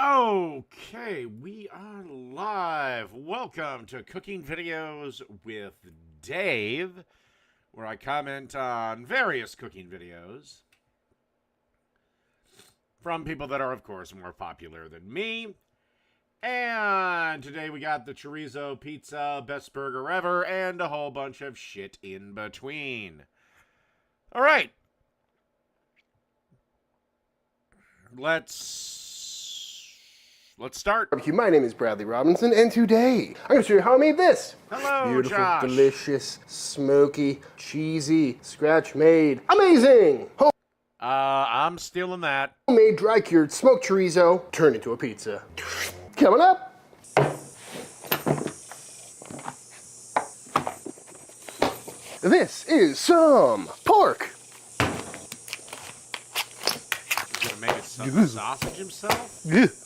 Okay, we are live. Welcome to Cooking Videos with Dave, where I comment on various cooking videos from people that are, of course, more popular than me. And today we got the Chorizo Pizza, best burger ever, and a whole bunch of shit in between. All right. Let's start. Barbecue. My name is Bradley Robinson, and today I'm going to show you how I made this. Hello, Beautiful, Josh. delicious, smoky, cheesy, scratch-made, amazing I'm stealing that. homemade dry-cured smoked chorizo turned into a pizza. Coming up. This is some pork. He's gonna make a sausage himself?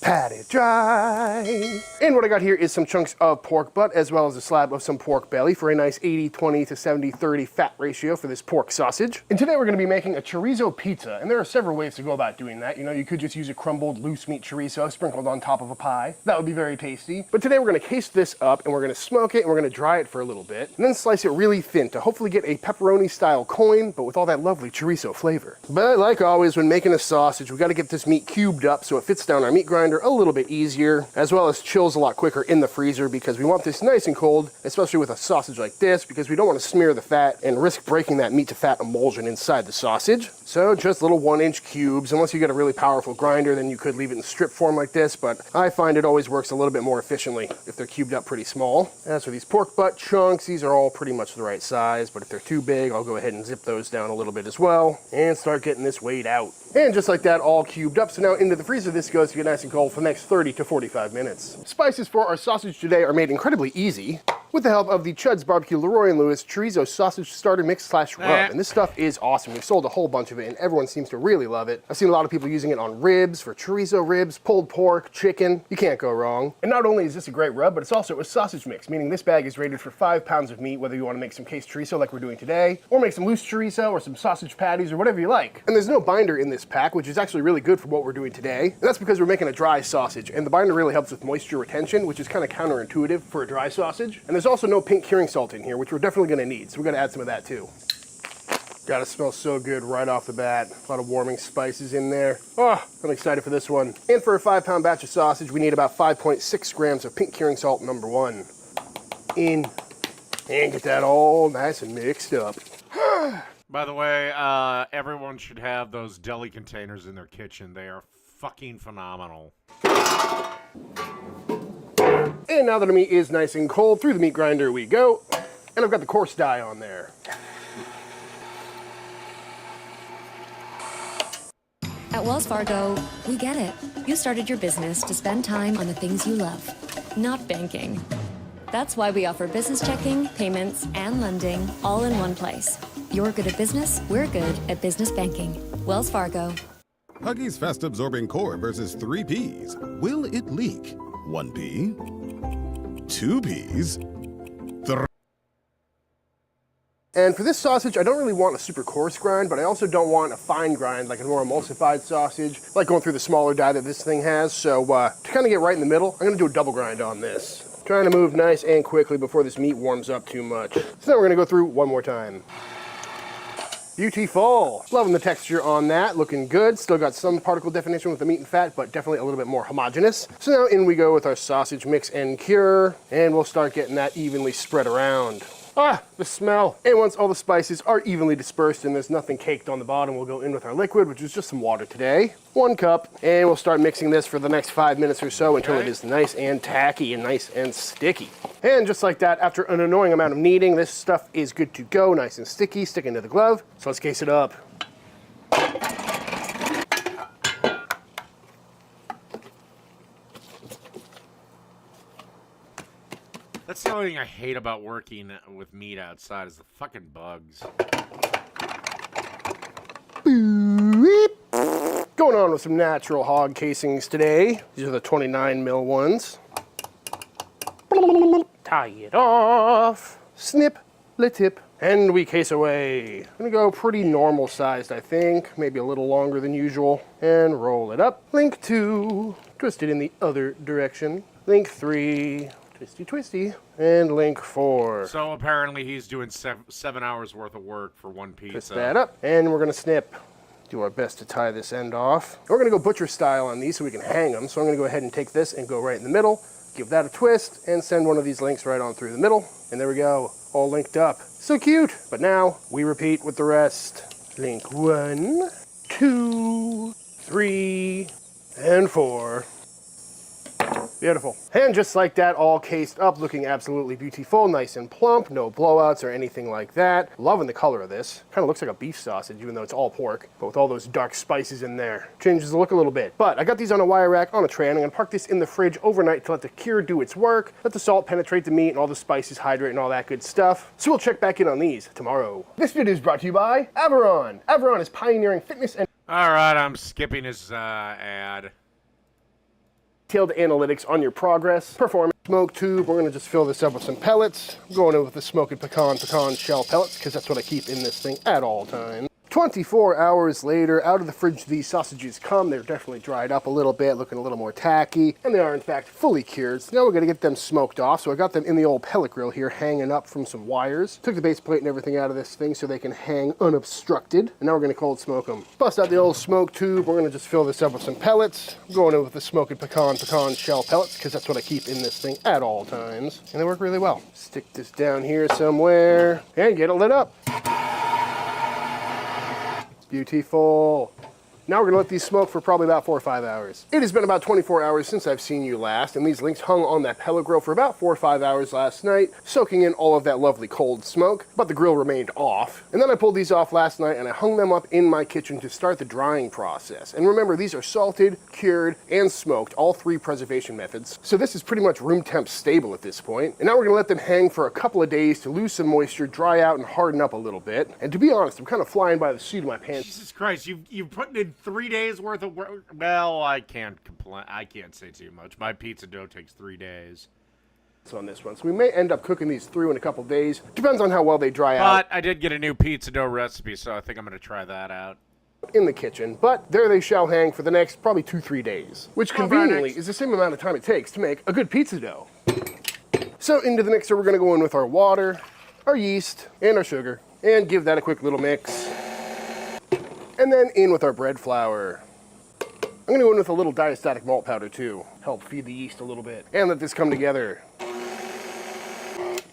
Pat it dry. And what I got here is some chunks of pork butt as well as a slab of some pork belly for a nice 80-20 to 70-30 fat ratio for this pork sausage. And today we're going to be making a chorizo pizza, and there are several ways to go about doing that. You know, you could just use a crumbled loose meat chorizo sprinkled on top of a pie. That would be very tasty. But today we're going to case this up and we're going to smoke it and we're going to dry it for a little bit and then slice it really thin to hopefully get a pepperoni style coin, but with all that lovely chorizo flavor. But like always, when making a sausage, we got to get this meat cubed up so it fits down our meat grinder a little bit easier, as well as chills a lot quicker in the freezer, because we want this nice and cold, especially with a sausage like this, because we don't want to smear the fat and risk breaking that meat to fat emulsion inside the sausage. So just little 1-inch cubes. Unless you get a really powerful grinder, then you could leave it in strip form like this, but I find it always works a little bit more efficiently if they're cubed up pretty small. As for these pork butt chunks, these are all pretty much the right size, but if they're too big, I'll go ahead and zip those down a little bit as well and start getting this weighed out. And just like that, all cubed up. So now into the freezer this goes to get nice and cold for the next 30 to 45 minutes. Spices for our sausage today are made incredibly easy with the help of the Chud's Barbecue Leroy & Lewis Chorizo Sausage Starter Mix / Rub. And this stuff is awesome. We've sold a whole bunch of it and everyone seems to really love it. I've seen a lot of people using it on ribs, for chorizo ribs, pulled pork, chicken. You can't go wrong. And not only is this a great rub, but it's also a sausage mix, meaning this bag is rated for 5 pounds of meat, whether you want to make some case chorizo like we're doing today, or make some loose chorizo or some sausage patties or whatever you like. And there's no binder in this pack, which is actually really good for what we're doing today. And that's because we're making a dry sausage, and the binder really helps with moisture retention, which is kind of counterintuitive for a dry sausage. And there's also no pink curing salt in here, which we're definitely going to need, so we're going to add some of that too. Gotta smell so good right off the bat. A lot of warming spices in there. Oh, I'm excited for this one. And for a 5-pound batch of sausage, we need about 5.6 grams of pink curing salt number 1 in, and get that all nice and mixed up. By the way, everyone should have those deli containers in their kitchen. They are fucking phenomenal. And now that our meat is nice and cold, through the meat grinder we go. And I've got the coarse dye on there. At Wells Fargo, we get it. You started your business to spend time on the things you love, not banking. That's why we offer business checking, payments, and lending all in one place. You're good at business, we're good at business banking. Wells Fargo. Huggies Fast Absorbing Core versus 3 Ps. Will it leak? 1 P? 2 Ps? And for this sausage, I don't really want a super coarse grind, but I also don't want a fine grind, like a more emulsified sausage, like going through the smaller die that this thing has. So to kind of get right in the middle, I'm gonna do a double grind on this. Trying to move nice and quickly before this meat warms up too much. So now we're gonna go through one more time. Beautiful. Loving the texture on that, looking good. Still got some particle definition with the meat and fat, but definitely a little bit more homogeneous. So now in we go with our sausage mix and cure, and we'll start getting that evenly spread around. Ah, the smell. And once all the spices are evenly dispersed and there's nothing caked on the bottom, we'll go in with our liquid, which is just some water today. 1 cup, and we'll start mixing this for the next 5 minutes or so until it is nice and tacky and nice and sticky. And just like that, after an annoying amount of kneading, this stuff is good to go, nice and sticky, sticking to the glove. So let's case it up. That's the only thing I hate about working with meat outside is the fucking bugs. Going on with some natural hog casings today. These are the 29 mil ones. Tie it off. Snip, le tip. And we case away. I'm gonna go pretty normal sized, I think. Maybe a little longer than usual. And roll it up. Link 2, twist it in the other direction. Link 3, twisty twisty. And link 4. So apparently he's doing 7 hours worth of work for one pizza. Twist that up. And we're gonna snip. Do our best to tie this end off. We're gonna go butcher style on these so we can hang them. So I'm gonna go ahead and take this and go right in the middle. Give that a twist and send one of these links right on through the middle. And there we go, all linked up. So cute. But now we repeat with the rest. Link 1, 2, 3, and 4. Beautiful. And just like that, all cased up, looking absolutely beautiful, nice and plump, no blowouts or anything like that. Loving the color of this. Kind of looks like a beef sausage, even though it's all pork, but with all those dark spices in there. Changes the look a little bit. But I got these on a wire rack on a tray, and I'm gonna park this in the fridge overnight to let the cure do its work, let the salt penetrate the meat and all the spices hydrate and all that good stuff. So we'll check back in on these tomorrow. This video is brought to you by Averon. Averon is pioneering fitness and All right, I'm skipping his ad. detailed analytics on your progress. Performance smoke tube. We're going to just fill this up with some pellets. I'm going in with the smoked pecan shell pellets because that's what I keep in this thing at all times. 24 hours later, out of the fridge these sausages come. They're definitely dried up a little bit, looking a little more tacky, and they are in fact fully cured. So now we're gonna get them smoked off. So I got them in the old pellet grill here, hanging up from some wires. Took the base plate and everything out of this thing so they can hang unobstructed. And now we're gonna cold smoke them. Bust out the old smoke tube. We're gonna just fill this up with some pellets. I'm going in with the smoked pecan shell pellets because that's what I keep in this thing at all times. And they work really well. Stick this down here somewhere and get it lit up. Beautiful. Now we're gonna let these smoke for probably about 4 or 5 hours. It has been about 24 hours since I've seen you last, and these links hung on that pellet grill for about 4 or 5 hours last night, soaking in all of that lovely cold smoke, but the grill remained off. And then I pulled these off last night and I hung them up in my kitchen to start the drying process. And remember, these are salted, cured, and smoked, all 3 preservation methods. So this is pretty much room temp stable at this point. And now we're gonna let them hang for a couple of days to lose some moisture, dry out, and harden up a little bit. And to be honest, I'm kind of flying by the seat of my pants. Jesus Christ, you've put in 3 days worth of work. Well, I can't complain. I can't say too much. My pizza dough takes 3 days. On this one, so we may end up cooking these through in a couple days. Depends on how well they dry out. But I did get a new pizza dough recipe, so I think I'm going to try that out. In the kitchen, but there they shall hang for the next probably 2-3 days, which conveniently is the same amount of time it takes to make a good pizza dough. So into the mixer, we're going to go in with our water, our yeast, and our sugar, and give that a quick little mix. And then in with our bread flour. I'm going to go in with a little diastatic malt powder too, help feed the yeast a little bit, and let this come together.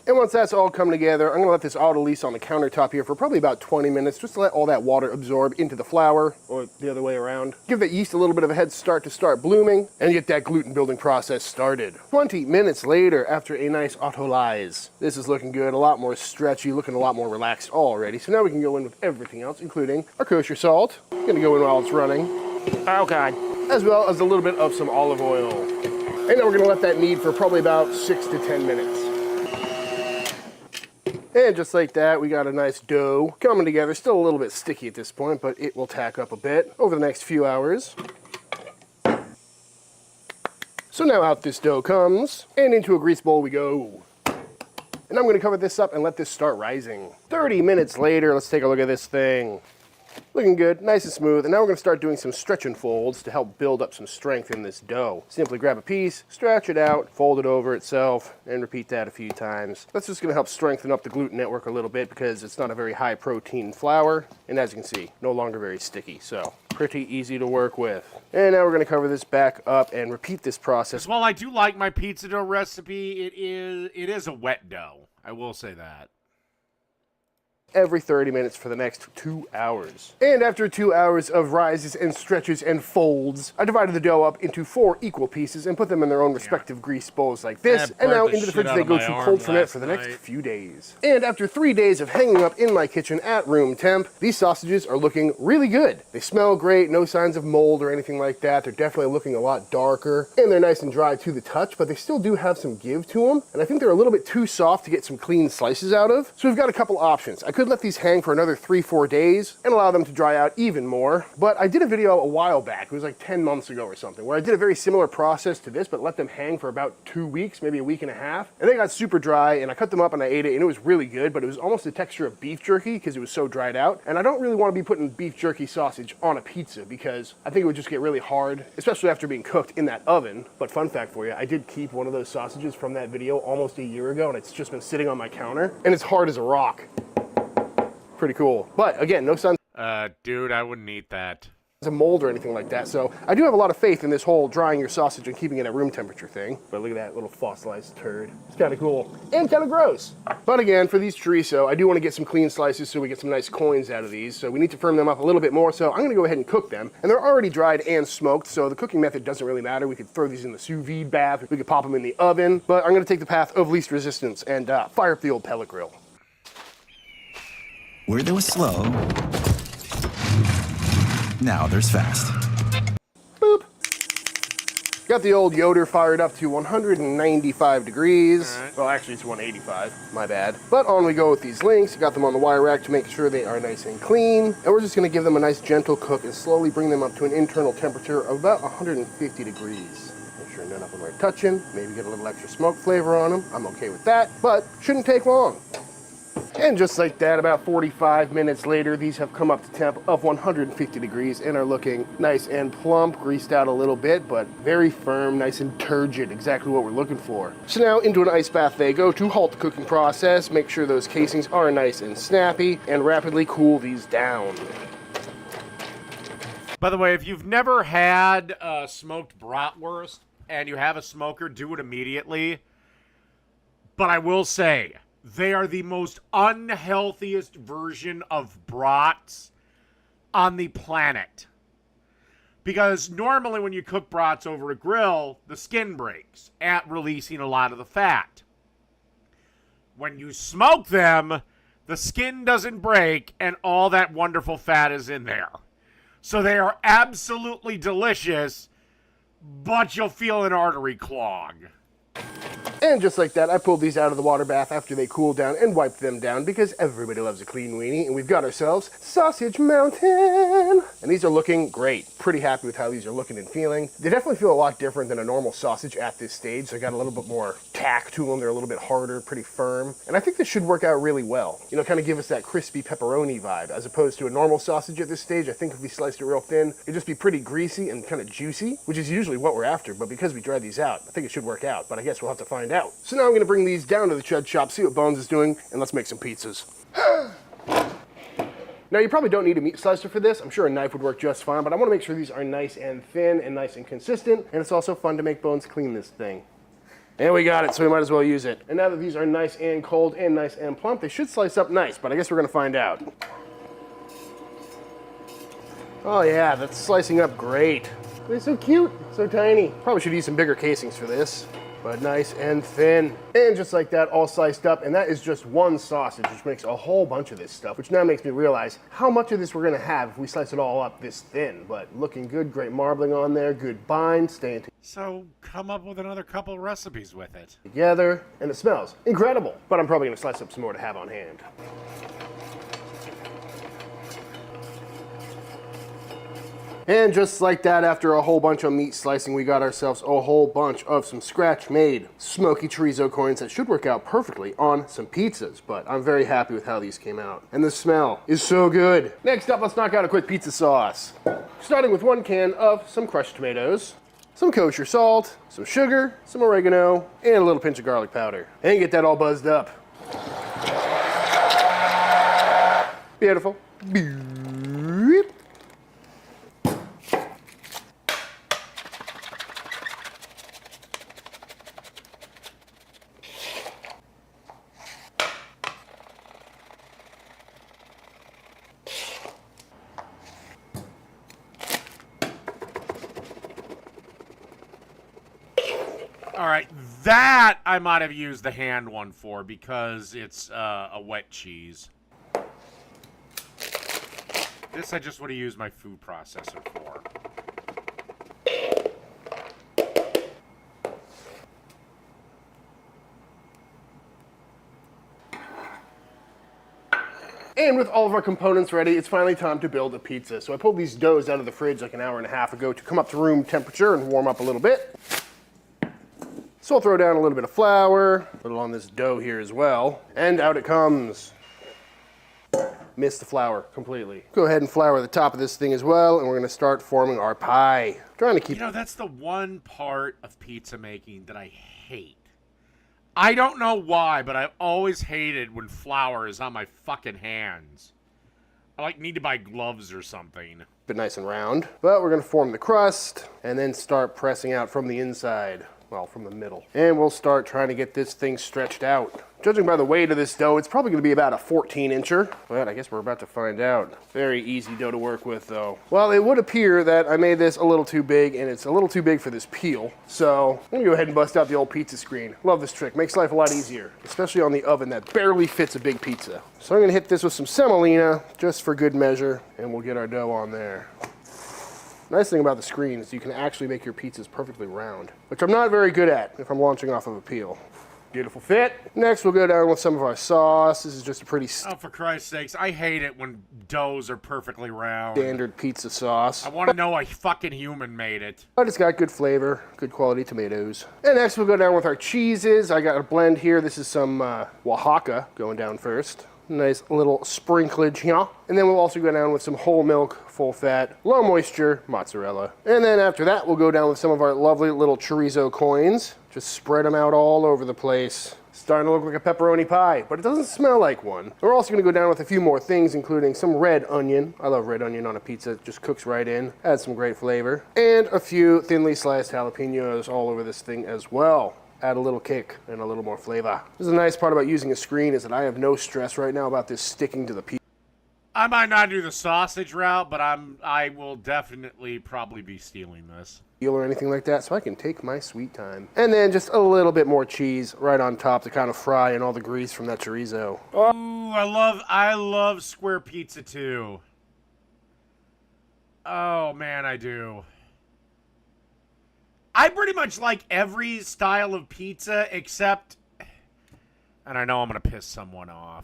And once that's all come together, I'm going to let this auto-lease on the countertop here for probably about 20 minutes, just to let all that water absorb into the flour, or the other way around. Give that yeast a little bit of a head start to start blooming, and get that gluten building process started. 20 minutes later, after a nice auto-lyse, this is looking good, a lot more stretchy, looking a lot more relaxed already. So now we can go in with everything else, including our kosher salt. I'm going to go in while it's running. Oh God. As well as a little bit of some olive oil. And now we're going to let that knead for probably about 6 to 10 minutes. And just like that, we got a nice dough coming together. Still a little bit sticky at this point, but it will tack up a bit over the next few hours. So now out this dough comes, and into a grease bowl we go. And I'm going to cover this up and let this start rising. 30 minutes later, let's take a look at this thing. Looking good, nice and smooth, and now we're going to start doing some stretch and folds to help build up some strength in this dough. Simply grab a piece, stretch it out, fold it over itself, and repeat that a few times. That's just going to help strengthen up the gluten network a little bit because it's not a very high protein flour, and as you can see, no longer very sticky, so pretty easy to work with. And now we're going to cover this back up and repeat this process. While I do like my pizza dough recipe, it is a wet dough. I will say that. Every 30 minutes for the next 2 hours. And after 2 hours of rises and stretches and folds, I divided the dough up into 4 equal pieces and put them in their own respective grease bowls like this. And now into the fridge they go to cold ferment for the next few days. And after 3 days of hanging up in my kitchen at room temp, these sausages are looking really good. They smell great, no signs of mold or anything like that. They're definitely looking a lot darker, and they're nice and dry to the touch, but they still do have some give to them. And I think they're a little bit too soft to get some clean slices out of. So we've got a couple options. I could let these hang for another 3-4 days and allow them to dry out even more. But I did a video a while back, it was like 10 months ago or something, where I did a very similar process to this, but let them hang for about 2 weeks, maybe a week and a half. And they got super dry, and I cut them up and I ate it, and it was really good, but it was almost the texture of beef jerky because it was so dried out. And I don't really want to be putting beef jerky sausage on a pizza because I think it would just get really hard, especially after being cooked in that oven. But fun fact for you, I did keep one of those sausages from that video almost a year ago, and it's just been sitting on my counter, and it's hard as a rock. Pretty cool. But again, no signs dude, I wouldn't eat that. of mold or anything like that. So I do have a lot of faith in this whole drying your sausage and keeping it at room temperature thing. But look at that little fossilized turd. It's kind of cool and kind of gross. But again, for these chorizo, I do want to get some clean slices so we get some nice coins out of these. So we need to firm them up a little bit more. So I'm going to go ahead and cook them. And they're already dried and smoked, so the cooking method doesn't really matter. We could throw these in the sous vide bath. We could pop them in the oven. But I'm going to take the path of least resistance and fire up the old pellet grill. Where there was slow, now there's fast. Boop. Got the old Yoder fired up to 195 degrees. All right. Well, actually it's 185, my bad. But on we go with these links. Got them on the wire rack to make sure they are nice and clean. And we're just gonna give them a nice gentle cook and slowly bring them up to an internal temperature of about 150 degrees. Make sure none of them are touching. Maybe get a little extra smoke flavor on them. I'm okay with that, but shouldn't take long. And just like that, about 45 minutes later, these have come up to temp of 150 degrees and are looking nice and plump, greased out a little bit, but very firm, nice and turgid, exactly what we're looking for. So now into an ice bath they go to halt the cooking process, make sure those casings are nice and snappy, and rapidly cool these down. By the way, if you've never had smoked bratwurst and you have a smoker, do it immediately. But I will say, they are the most unhealthiest version of brats on the planet. Because normally when you cook brats over a grill, the skin breaks at releasing a lot of the fat. When you smoke them, the skin doesn't break and all that wonderful fat is in there. So they are absolutely delicious, but you'll feel an artery clog. And just like that, I pulled these out of the water bath after they cooled down and wiped them down because everybody loves a clean weenie, and we've got ourselves Sausage Mountain. And these are looking great. Pretty happy with how these are looking and feeling. They definitely feel a lot different than a normal sausage at this stage. They got a little bit more tack to them. They're a little bit harder, pretty firm. And I think this should work out really well. You know, kind of give us that crispy pepperoni vibe as opposed to a normal sausage at this stage. I think if we sliced it real thin, it'd just be pretty greasy and kind of juicy, which is usually what we're after. But because we dried these out, I think it should work out. But I guess we'll have to find out. So now I'm going to bring these down to the chud shop, see what Bones is doing, and let's make some pizzas. Now, you probably don't need a meat slicer for this. I'm sure a knife would work just fine, but I want to make sure these are nice and thin and nice and consistent, and it's also fun to make Bones clean this thing. And we got it, so we might as well use it. And now that these are nice and cold and nice and plump, they should slice up nice, but I guess we're going to find out. Oh yeah, that's slicing up great. They're so cute, so tiny. Probably should use some bigger casings for this. But nice and thin. And just like that, all sliced up. And that is just one sausage, which makes a whole bunch of this stuff, which now makes me realize how much of this we're gonna have if we slice it all up this thin. But looking good, great marbling on there, good bind, staying So come up with another couple recipes with it. together. And it smells incredible. But I'm probably gonna slice up some more to have on hand. And just like that, after a whole bunch of meat slicing, we got ourselves a whole bunch of some scratch-made smoky chorizo coins that should work out perfectly on some pizzas, but I'm very happy with how these came out. And the smell is so good. Next up, let's knock out a quick pizza sauce. Starting with 1 can of some crushed tomatoes, some kosher salt, some sugar, some oregano, and a little pinch of garlic powder. And get that all buzzed up. Beautiful. Beep. All right, that I might have used the hand one for because it's a wet cheese. This I just would have used my food processor for. And with all of our components ready, it's finally time to build a pizza. So I pulled these doughs out of the fridge like an hour and a half ago to come up to room temperature and warm up a little bit. So I'll throw down a little bit of flour, a little on this dough here as well, and out it comes. Missed the flour completely. Go ahead and flour the top of this thing as well, and we're gonna start forming our pie. Trying to keep... You know, that's the one part of pizza making that I hate. I don't know why, but I've always hated when flour is on my fucking hands. I need to buy gloves or something. Bit nice and round. But we're gonna form the crust, and then start pressing out from the inside. Well, from the middle. And we'll start trying to get this thing stretched out. Judging by the weight of this dough, it's probably gonna be about a 14-incher. But I guess we're about to find out. Very easy dough to work with, though. Well, it would appear that I made this a little too big, and it's a little too big for this peel. So I'm gonna go ahead and bust out the old pizza screen. Love this trick, makes life a lot easier, especially on the oven that barely fits a big pizza. So I'm gonna hit this with some semolina, just for good measure, and we'll get our dough on there. Nice thing about the screen is you can actually make your pizzas perfectly round, which I'm not very good at if I'm launching off of a peel. Beautiful fit. Next, we'll go down with some of our sauce. This is just a pretty Oh, for Christ's sakes, I hate it when doughs are perfectly round. standard pizza sauce. I want to know a fucking human made it. But it's got good flavor, good quality tomatoes. And next, we'll go down with our cheeses. I got a blend here. This is some Oaxaca going down first. Nice little sprinklage here. And then we'll also go down with some whole milk, full fat, low moisture mozzarella. And then after that, we'll go down with some of our lovely little chorizo coins. Just spread them out all over the place. Starting to look like a pepperoni pie, but it doesn't smell like one. We're also gonna go down with a few more things, including some red onion. I love red onion on a pizza, it just cooks right in. Adds some great flavor. And a few thinly sliced jalapenos all over this thing as well. Add a little kick and a little more flavor. This is the nice part about using a screen is that I have no stress right now about this sticking to the pizza. I might not do the sausage route, but I will definitely probably be stealing this. Or anything like that, so I can take my sweet time. And then just a little bit more cheese right on top to kind of fry in all the grease from that chorizo. Ooh, I love square pizza too. Oh man, I do. I pretty much like every style of pizza except, and I know I'm gonna piss someone off.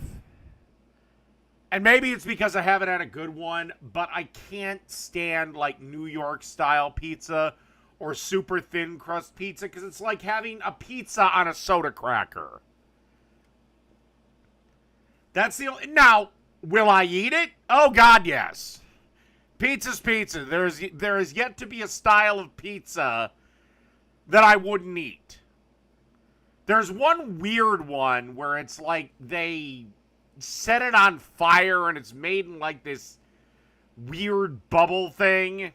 And maybe it's because I haven't had a good one, but I can't stand like New York style pizza or super thin crust pizza because it's like having a pizza on a soda cracker. That's the only... Now, will I eat it? Oh God, yes. Pizza's pizza. There is yet to be a style of pizza that I wouldn't eat. There's one weird one where it's like they set it on fire and it's made in like this weird bubble thing.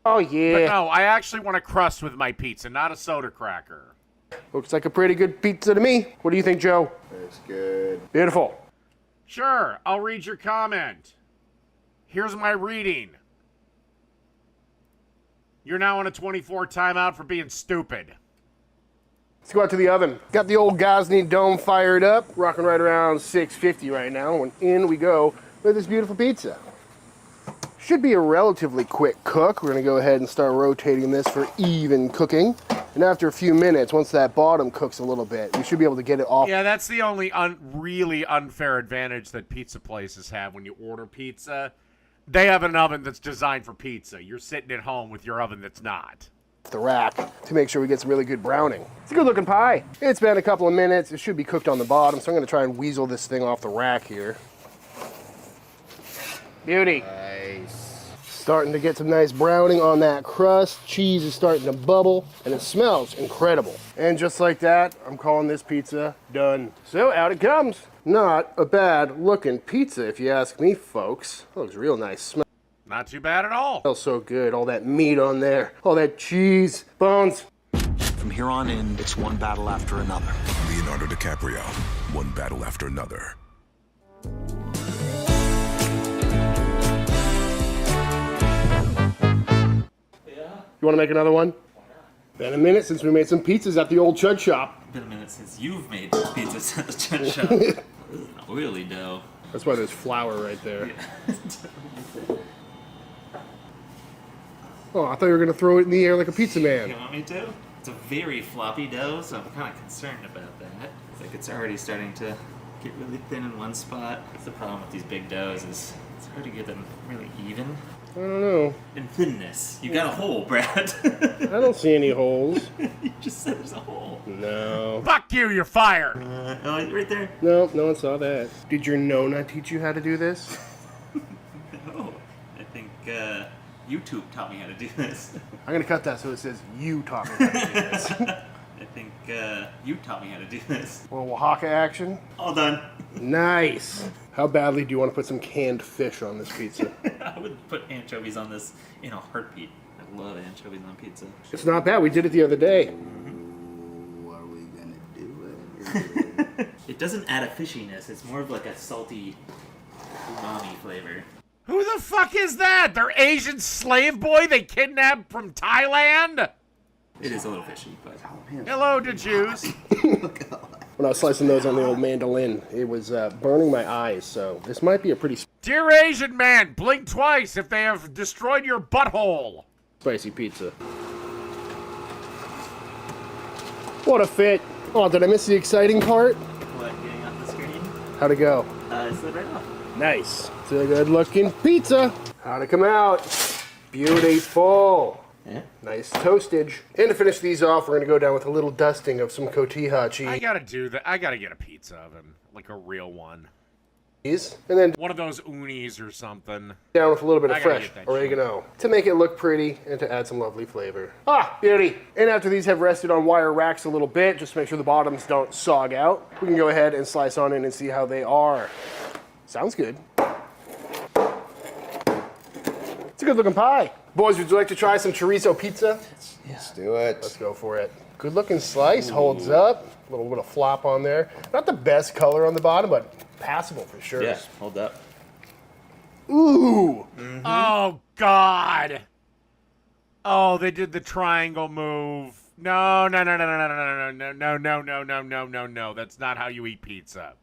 Oh yeah. But no, I actually want a crust with my pizza, not a soda cracker. Looks like a pretty good pizza to me. What do you think, Joe? That's good. Beautiful. Sure, I'll read your comment. Here's my reading. You're now on a 24 timeout for being stupid. Let's go out to the oven. Got the old Gosney dome fired up, rocking right around 650 right now, and in we go with this beautiful pizza. Should be a relatively quick cook. We're gonna go ahead and start rotating this for even cooking. And after a few minutes, once that bottom cooks a little bit, we should be able to get it off. Yeah, that's the only really unfair advantage that pizza places have when you order pizza. They have an oven that's designed for pizza. You're sitting at home with your oven that's not. The rack to make sure we get some really good browning. It's a good looking pie. It's been a couple of minutes. It should be cooked on the bottom, so I'm gonna try and weasel this thing off the rack here. Beauty. Nice. Starting to get some nice browning on that crust. Cheese is starting to bubble, and it smells incredible. And just like that, I'm calling this pizza done. So out it comes. Not a bad looking pizza, if you ask me, folks. That looks real nice. Not too bad at all. Smells so good. All that meat on there, all that cheese, bones. From here on in, it's one battle after another. Leonardo DiCaprio, one battle after another. You want to make another one? Been a minute since we made some pizzas at the old chud shop. Been a minute since you've made pizzas at the chud shop. This is an oily dough. That's why there's flour right there. Oh, I thought you were going to throw it in the air like a pizza man. You want me to? It's a very floppy dough, so I'm kind of concerned about that. It's like it's already starting to get really thin in one spot. That's the problem with these big doughs is it's hard to get them really even. I don't know. In thinness. You got a hole, Brad. I don't see any holes. You just said there's a hole. No. Fuck you, you're fired! Oh, right there. No, no one saw that. Did your Nona teach you how to do this? No. I think YouTube taught me how to do this. I'm gonna cut that so it says you taught me how to do this. I think you taught me how to do this. A little Oaxaca action. All done. Nice. How badly do you want to put some canned fish on this pizza? I would put anchovies on this in a heartbeat. I love anchovies on pizza. It's not bad. We did it the other day. Are we gonna do it? It doesn't add a fishiness. It's more of like a salty umami flavor. Who the fuck is that? They're Asian slave boy they kidnapped from Thailand? It is a little fishy, but Hello to Jews. When I was slicing those on the old mandolin, it was burning my eyes, so this might be a pretty Dear Asian man, blink twice if they have destroyed your butthole. spicy pizza. What a fit. Oh, did I miss the exciting part? what, getting off the screen? How'd it go? It slid right off. Nice. It's a good looking pizza. How'd it come out? Beautiful. Yeah. Nice toastage. And to finish these off, we're gonna go down with a little dusting of some cotija I cheese. gotta do that. I gotta get a pizza oven. Like a real one. And then One of those unis or something. down with a little bit of I gotta fresh get that oregano to make it look pretty and to add some lovely flavor. Ah, beauty. And after these have rested on wire racks a little bit, just to make sure the bottoms don't sog out, we can go ahead and slice on in and see how they are. Sounds good. It's a good looking pie. Boys, would you like to try some chorizo pizza? Let's do it. Let's go for it. Good looking slice, holds up. A little bit of flop on there. Not the best color on the bottom, but passable for sure. Yeah, hold up. Ooh. Oh, God. Oh, they did the triangle move. No, no, no, no, no, no, no, no, no, no, no, no, no, no. That's not how you eat pizza.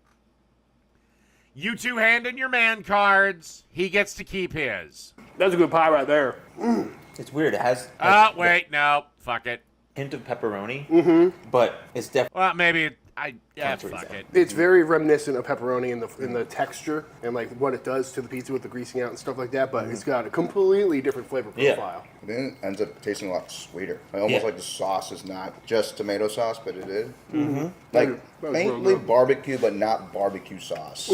You two hand in your man cards. He gets to keep his. That's a good pie right there. It's weird. It has Wait, no. Fuck it. hint of pepperoni, but it's definitely Well, maybe fuck it. It's very reminiscent of pepperoni in the texture and like what it does to the pizza with the greasing out and stuff like that, but it's got a completely different flavor profile. Then it ends up tasting a lot sweeter. Almost like the sauce is not just tomato sauce, but it is. Like faintly barbecue, but not barbecue sauce.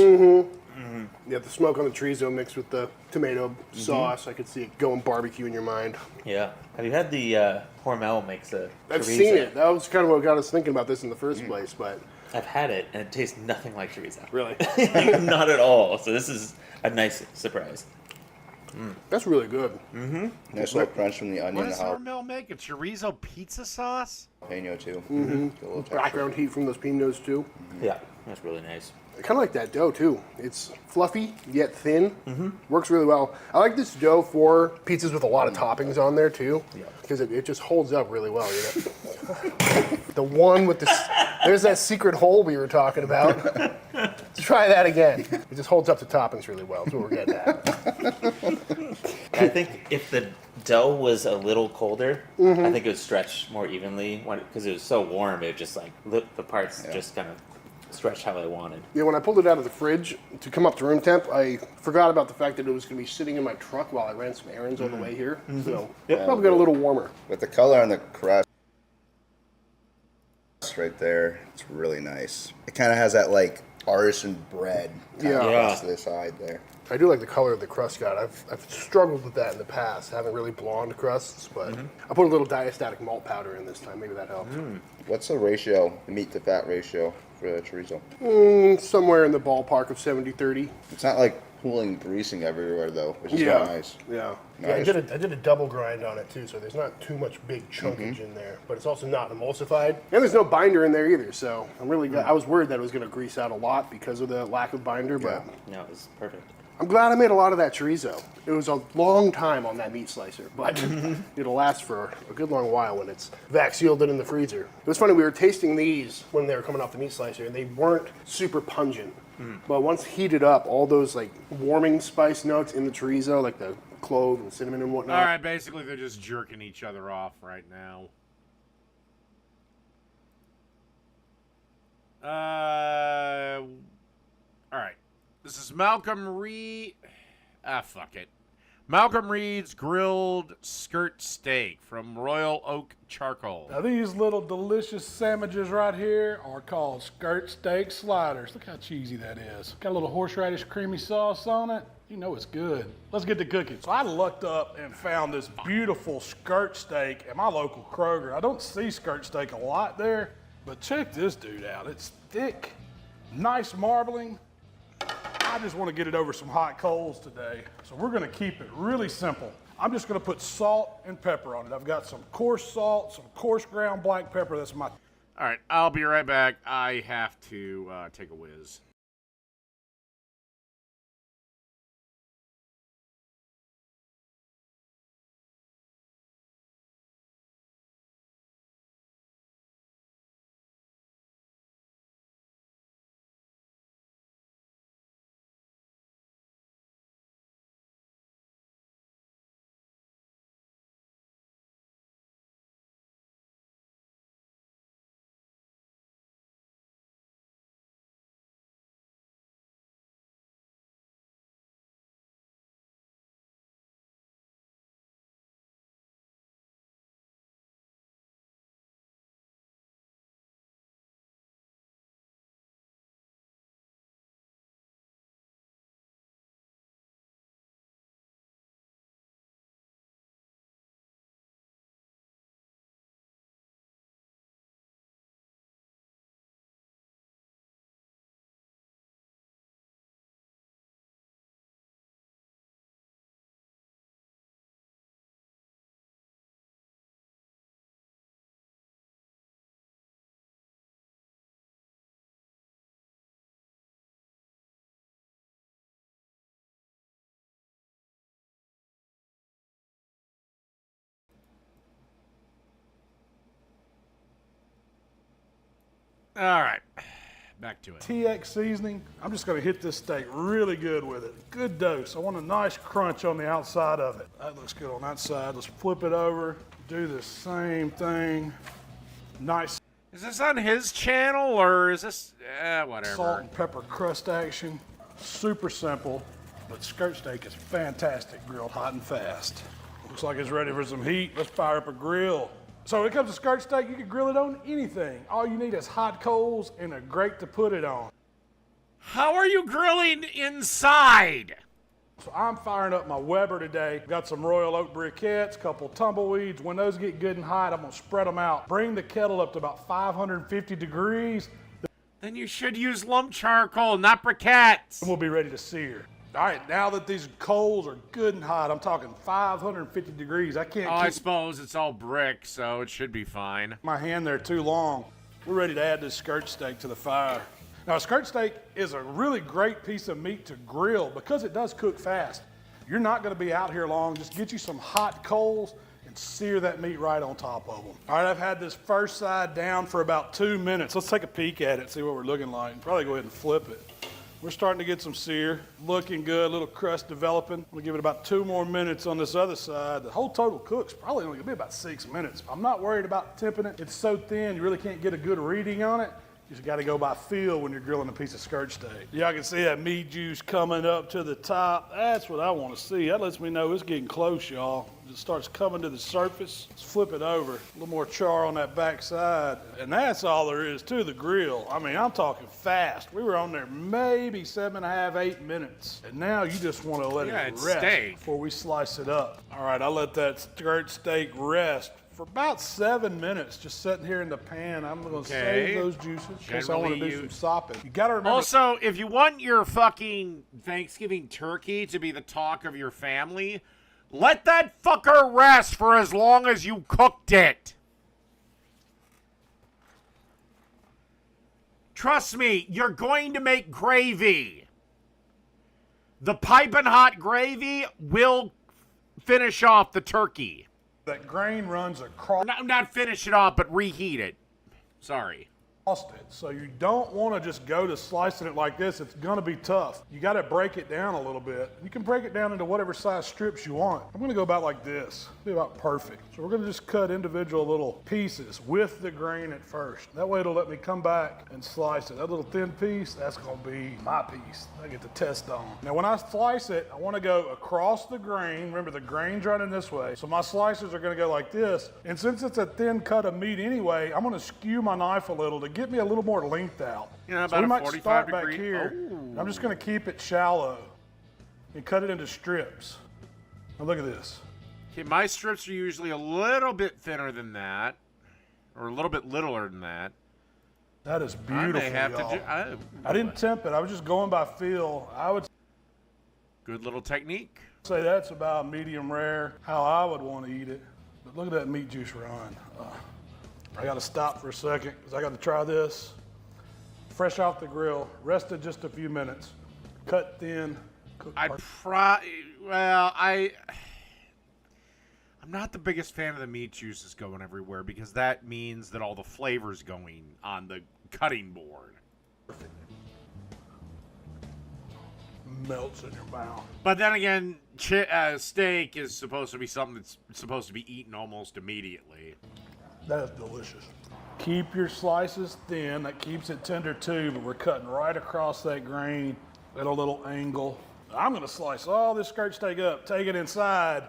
Yeah, the smoke on the chorizo mixed with the tomato sauce, I could see it going barbecue in your mind. Yeah. Have you had the Hormel makes a I've chorizo? seen it. That was kind of what got us thinking about this in the first place, but I've had it, and it tastes nothing like chorizo. really, Not at all. So this is a nice surprise. that's really good. Nice little crunch from the onion What and does the Hormel make? A chorizo pizza sauce? jalapeno too. Get a little texture. Background heat from those pinos too. Yeah, that's really nice. I kind of like that dough too. It's fluffy yet thin. Works really well. I like this dough for pizzas with a lot of toppings on there too, because it just holds up really well. You know? The one with there's that secret hole we were talking about. Let's try that again. It just holds up to toppings really well. That's what we're getting at. I think if the dough was a little colder, I think it would stretch more evenly because it was so warm. It just like the parts just kind of stretched how I wanted. Yeah, when I pulled it out of the fridge to come up to room temp, I forgot about the fact that it was going to be sitting in my truck while I ran some errands on the way here. So probably got a little warmer. With the color on the crust right there, it's really nice. It kind of has that like artisan bread kind of crust to the side there. I do like the color of the crust, God. I've struggled with that in the past, having really blonde crusts, but I put a little diastatic malt powder in this time. Maybe that helped. What's the ratio, the meat to fat ratio for the chorizo? Somewhere in the ballpark of 70-30. It's not like pooling greasing everywhere though, which is nice. Yeah. Nice. I did a double grind on it too, so there's not too much big chunkage in there, but it's also not emulsified, and there's no binder in there either. So I'm really glad. I was worried that it was going to grease out a lot because of the lack of binder, but No, it was perfect. I'm glad I made a lot of that chorizo. It was a long time on that meat slicer, but it'll last for a good long while when it's vac sealed and in the freezer. It was funny, we were tasting these when they were coming off the meat slicer, and they weren't super pungent. But once heated up, all those like warming spice notes in the chorizo, like the clove and cinnamon and whatnot. All right, basically they're just jerking each other off right now. All right. This is Malcolm Reed. Fuck it. Malcolm Reed's grilled skirt steak from Royal Oak Charcoal. Now these little delicious sandwiches right here are called skirt steak sliders. Look how cheesy that is. Got a little horseradish creamy sauce on it. You know it's good. Let's get to cooking. So I looked up and found this beautiful skirt steak at my local Kroger. I don't see skirt steak a lot there, but check this dude out. It's thick, nice marbling. I just want to get it over some hot coals today. So we're going to keep it really simple. I'm just going to put salt and pepper on it. I've got some coarse salt, some coarse ground black pepper. That's my... All right, I'll be right back. I have to take a whiz. All right, back to it. TX seasoning. I'm just going to hit this steak really good with it. Good dose. I want a nice crunch on the outside of it. That looks good on that side. Let's flip it over. Do the same thing. Nice. Is this on his channel or is this whatever? Salt and pepper crust action. Super simple, but skirt steak is fantastic grilled hot and fast. Looks like it's ready for some heat. Let's fire up a grill. So when it comes to skirt steak, you can grill it on anything. All you need is hot coals and a grate to put it on. How are you grilling inside? So I'm firing up my Weber today. Got some Royal Oak briquettes, couple tumbleweeds. When those get good and hot, I'm gonna spread them out. Bring the kettle up to about 550 degrees. Then you should use lump charcoal, not briquettes. And we'll be ready to sear. All right, now that these coals are good and hot, I'm talking 550 degrees. I can't I keep suppose it's all brick, so it should be fine. my hand there too long. We're ready to add this skirt steak to the fire. Now, a skirt steak is a really great piece of meat to grill because it does cook fast. You're not gonna be out here long. Just get you some hot coals and sear that meat right on top of them. All right, I've had this first side down for about 2 minutes. Let's take a peek at it, see what we're looking like. Probably go ahead and flip it. We're starting to get some sear, looking good, little crust developing. We'll give it about 2 more minutes on this other side. The whole total cook's probably only gonna be about 6 minutes. I'm not worried about temping it. It's so thin, you really can't get a good reading on it. You just gotta go by feel when you're grilling a piece of skirt steak. Y'all can see that meat juice coming up to the top. That's what I wanna see. That lets me know it's getting close, y'all. It starts coming to the surface. Let's flip it over. A little more char on that back side. And that's all there is to the grill. I mean, I'm talking fast. We were on there maybe 7.5, 8 minutes. And now you just wanna let it it's rest steak. before we slice it up. All right, I let that skirt steak rest for about 7 minutes, just sitting here in the pan. I'm gonna save those juices because I want to do some sopping. You gotta remember. Also, if you want your fucking Thanksgiving turkey to be the talk of your family, let that fucker rest for as long as you cooked it. Trust me, you're going to make gravy. The piping hot gravy will finish off the turkey. That grain runs across. Not finish it off, but reheat it. Sorry. it. So you don't want to just go to slicing it like this. It's going to be tough. You got to break it down a little bit. You can break it down into whatever size strips you want. I'm going to go about like this. Be about perfect. So we're going to just cut individual little pieces with the grain at first. That way it'll let me come back and slice it. That little thin piece, that's going to be my piece. I get to test on. Now when I slice it, I want to go across the grain. Remember, the grain's running this way. So my slices are going to go like this. And since it's a thin cut of meat anyway, I'm going to skew my knife a little to get me a little more length out. Yeah, so about we a might 45 start degree. back here. Oh. I'm just going to keep it shallow and cut it into strips. Now look at this. Okay, my strips are usually a little bit thinner than that, or a little bit littler than that. That is beautiful, I may have y'all. to I didn't temp it. I was just going by feel. I would Good little technique. say that's about medium rare, how I would want to eat it. But look at that meat juice run. I got to stop for a second because I got to try this. Fresh off the grill, rested just a few minutes, cut thin. I'm not the biggest fan of the meat juices going everywhere because that means that all the flavor's going on the cutting board. Melts in your mouth. But then again, steak is supposed to be something that's supposed to be eaten almost immediately. That is delicious. Keep your slices thin. That keeps it tender too, but we're cutting right across that grain at a little angle. I'm going to slice all this skirt steak up, take it inside.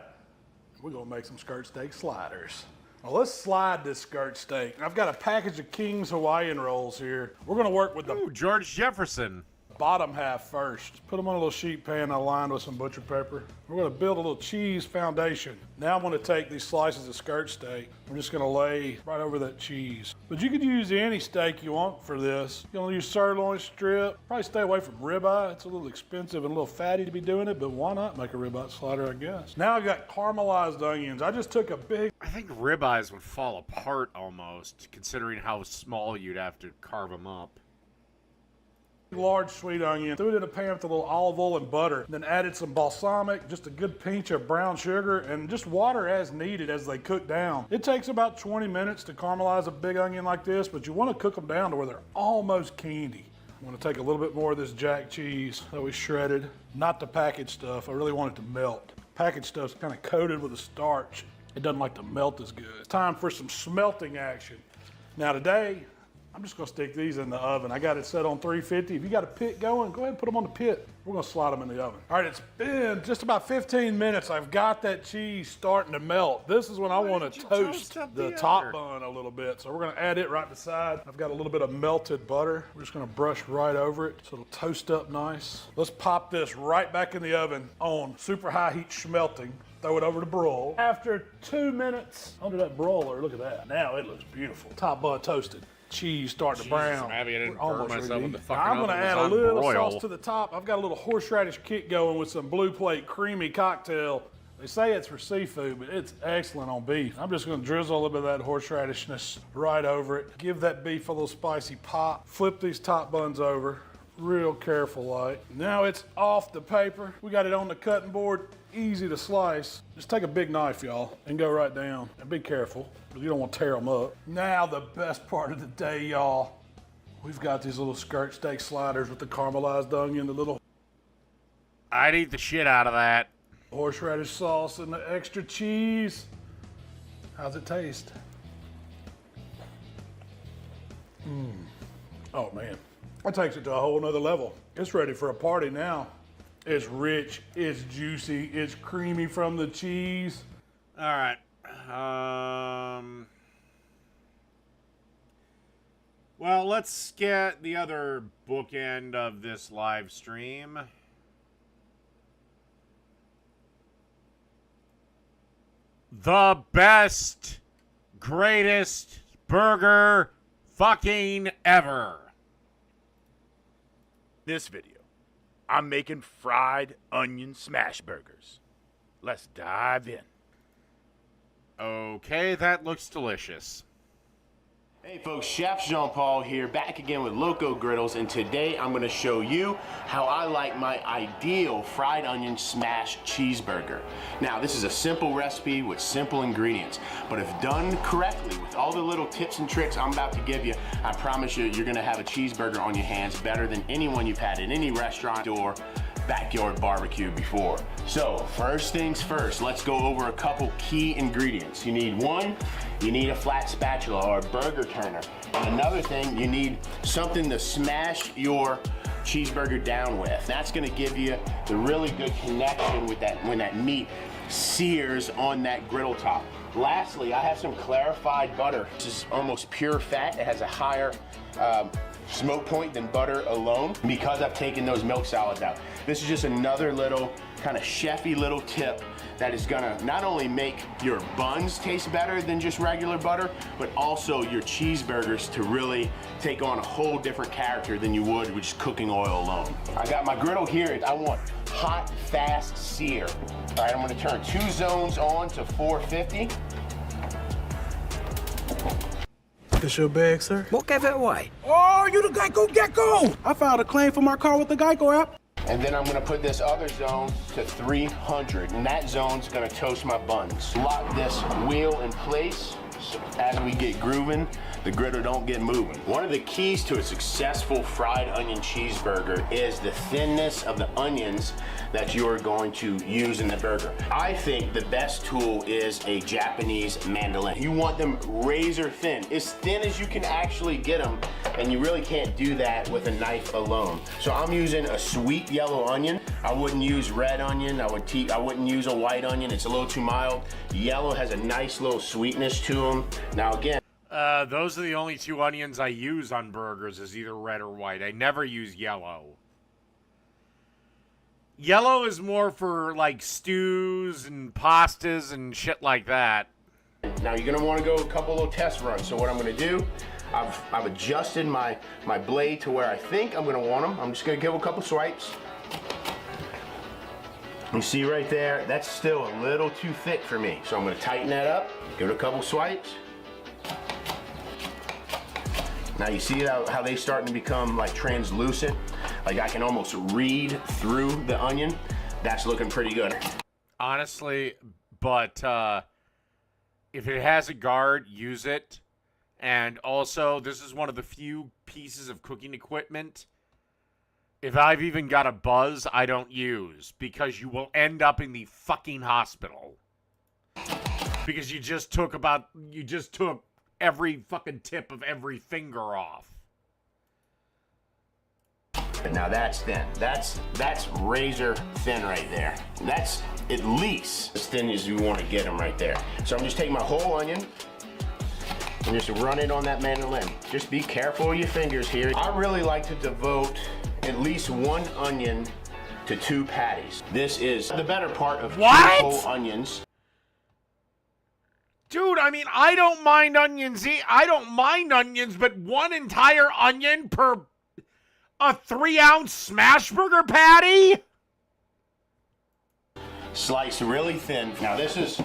We're going to make some skirt steak sliders. Now let's slide this skirt steak. I've got a package of King's Hawaiian rolls here. We're going to work with the George Jefferson. Bottom half first. Put them on a little sheet pan aligned with some butcher pepper. We're going to build a little cheese foundation. Now I'm going to take these slices of skirt steak. We're just going to lay right over that cheese. But you could use any steak you want for this. You're going to use sirloin strip. Probably stay away from ribeye. It's a little expensive and a little fatty to be doing it, but why not make a ribeye slider, I guess. Now I've got caramelized onions. I just took a big... I think ribeyes would fall apart almost, considering how small you'd have to carve them up. Large sweet onion, threw it in a pan with a little olive oil and butter, then added some balsamic, just a good pinch of brown sugar, and just water as needed as they cook down. It takes about 20 minutes to caramelize a big onion like this, but you want to cook them down to where they're almost candy. I'm going to take a little bit more of this jack cheese that we shredded, not the packaged stuff. I really want it to melt. Packaged stuff's kind of coated with a starch. It doesn't like to melt as good. It's time for some smelting action. Now today, I'm just gonna stick these in the oven. I got it set on 350. If you got a pit going, go ahead and put them on the pit. We're gonna slide them in the oven. All right, it's been just about 15 minutes. I've got that cheese starting to melt. This is when I wanna toast the top bun a little bit. So we're gonna add it right beside. I've got a little bit of melted butter. We're just gonna brush right over it so it'll toast up nice. Let's pop this right back in the oven on super high heat smelting. Throw it over to broil. After 2 minutes under that broiler, look at that. Now it looks beautiful. Top bun toasted. Cheese starting to brown. I'm happy I didn't burn myself with the fucking I'm going to oven add was a on little broil. sauce to the top. I've got a little horseradish kick going with some Blue Plate creamy cocktail. They say it's for seafood, but it's excellent on beef. I'm just going to drizzle a little bit of that horseradishness right over it. Give that beef a little spicy pop. Flip these top buns over. Real careful like. Now it's off the paper. We got it on the cutting board. Easy to slice. Just take a big knife, y'all, and go right down. And be careful, because you don't want to tear them up. Now the best part of the day, y'all. We've got these little skirt steak sliders with the caramelized onion, the little... I'd eat the shit out of that. Horseradish sauce and the extra cheese. How's it taste? Oh, man. That takes it to a whole nother level. It's ready for a party now. It's rich, it's juicy, it's creamy from the cheese. All right. Well, let's get the other bookend of this live stream. The best, greatest burger fucking ever. This video, I'm making fried onion smash burgers. Let's dive in. Okay, that looks delicious. Hey folks, Chef Jean-Paul here, back again with Loco Griddles, and today I'm going to show you how I like my ideal fried onion smash cheeseburger. Now, this is a simple recipe with simple ingredients, but if done correctly with all the little tips and tricks I'm about to give you, I promise you, you're going to have a cheeseburger on your hands better than anyone you've had at any restaurant or backyard barbecue before. So, first things first, let's go over a couple key ingredients. You need a flat spatula or a burger turner. And another thing, you need something to smash your cheeseburger down with. That's gonna give you the really good connection with that when that meat sears on that griddle top. Lastly, I have some clarified butter. This is almost pure fat. It has a higher smoke point than butter alone because I've taken those milk solids out. This is just another little kind of chefy little tip that is gonna not only make your buns taste better than just regular butter, but also your cheeseburgers to really take on a whole different character than you would with just cooking oil alone. I got my griddle here. I want hot, fast sear. All right, I'm gonna turn 2 zones on to 450. This your bag, sir? What gave it away? Oh, you the Geico Gecko! I filed a claim for my car with the Geico app. And then I'm gonna put this other zone to 300, and that zone's gonna toast my buns. Lock this wheel in place so as we get grooving, the griddle don't get moving. One of the keys to a successful fried onion cheeseburger is the thinness of the onions that you are going to use in the burger. I think the best tool is a Japanese mandolin. You want them razor thin, as thin as you can actually get them, and you really can't do that with a knife alone. So I'm using a sweet yellow onion. I wouldn't use red onion. I wouldn't use a white onion. It's a little too mild. Yellow has a nice little sweetness to them. Now again, those are the only 2 onions I use on burgers, is either red or white. I never use yellow. Yellow is more for like stews and pastas and shit like that. Now you're gonna want to go a couple little test runs. So what I'm gonna do, I've adjusted my blade to where I think I'm gonna want them. I'm just gonna give a couple swipes. You see right there, that's still a little too thick for me. So I'm gonna tighten that up, give it a couple swipes. Now you see how they starting to become like translucent? Like I can almost read through the onion. That's looking pretty good. Honestly, but if it has a guard, use it. And also, this is one of the few pieces of cooking equipment, if I've even got a buzz, I don't use, because you will end up in the fucking hospital. Because you just took every fucking tip of every finger off. Now that's thin. That's razor thin right there. That's at least as thin as you want to get them right there. So I'm just taking my whole onion and just run it on that mandolin. Just be careful with your fingers here. I really like to devote at least 1 onion to 2 patties. This is the better part of 2 whole onions. Dude, I mean, I don't mind onions. I don't mind onions, but 1 entire onion per a 3-ounce smash burger patty? Slice really thin. Now this is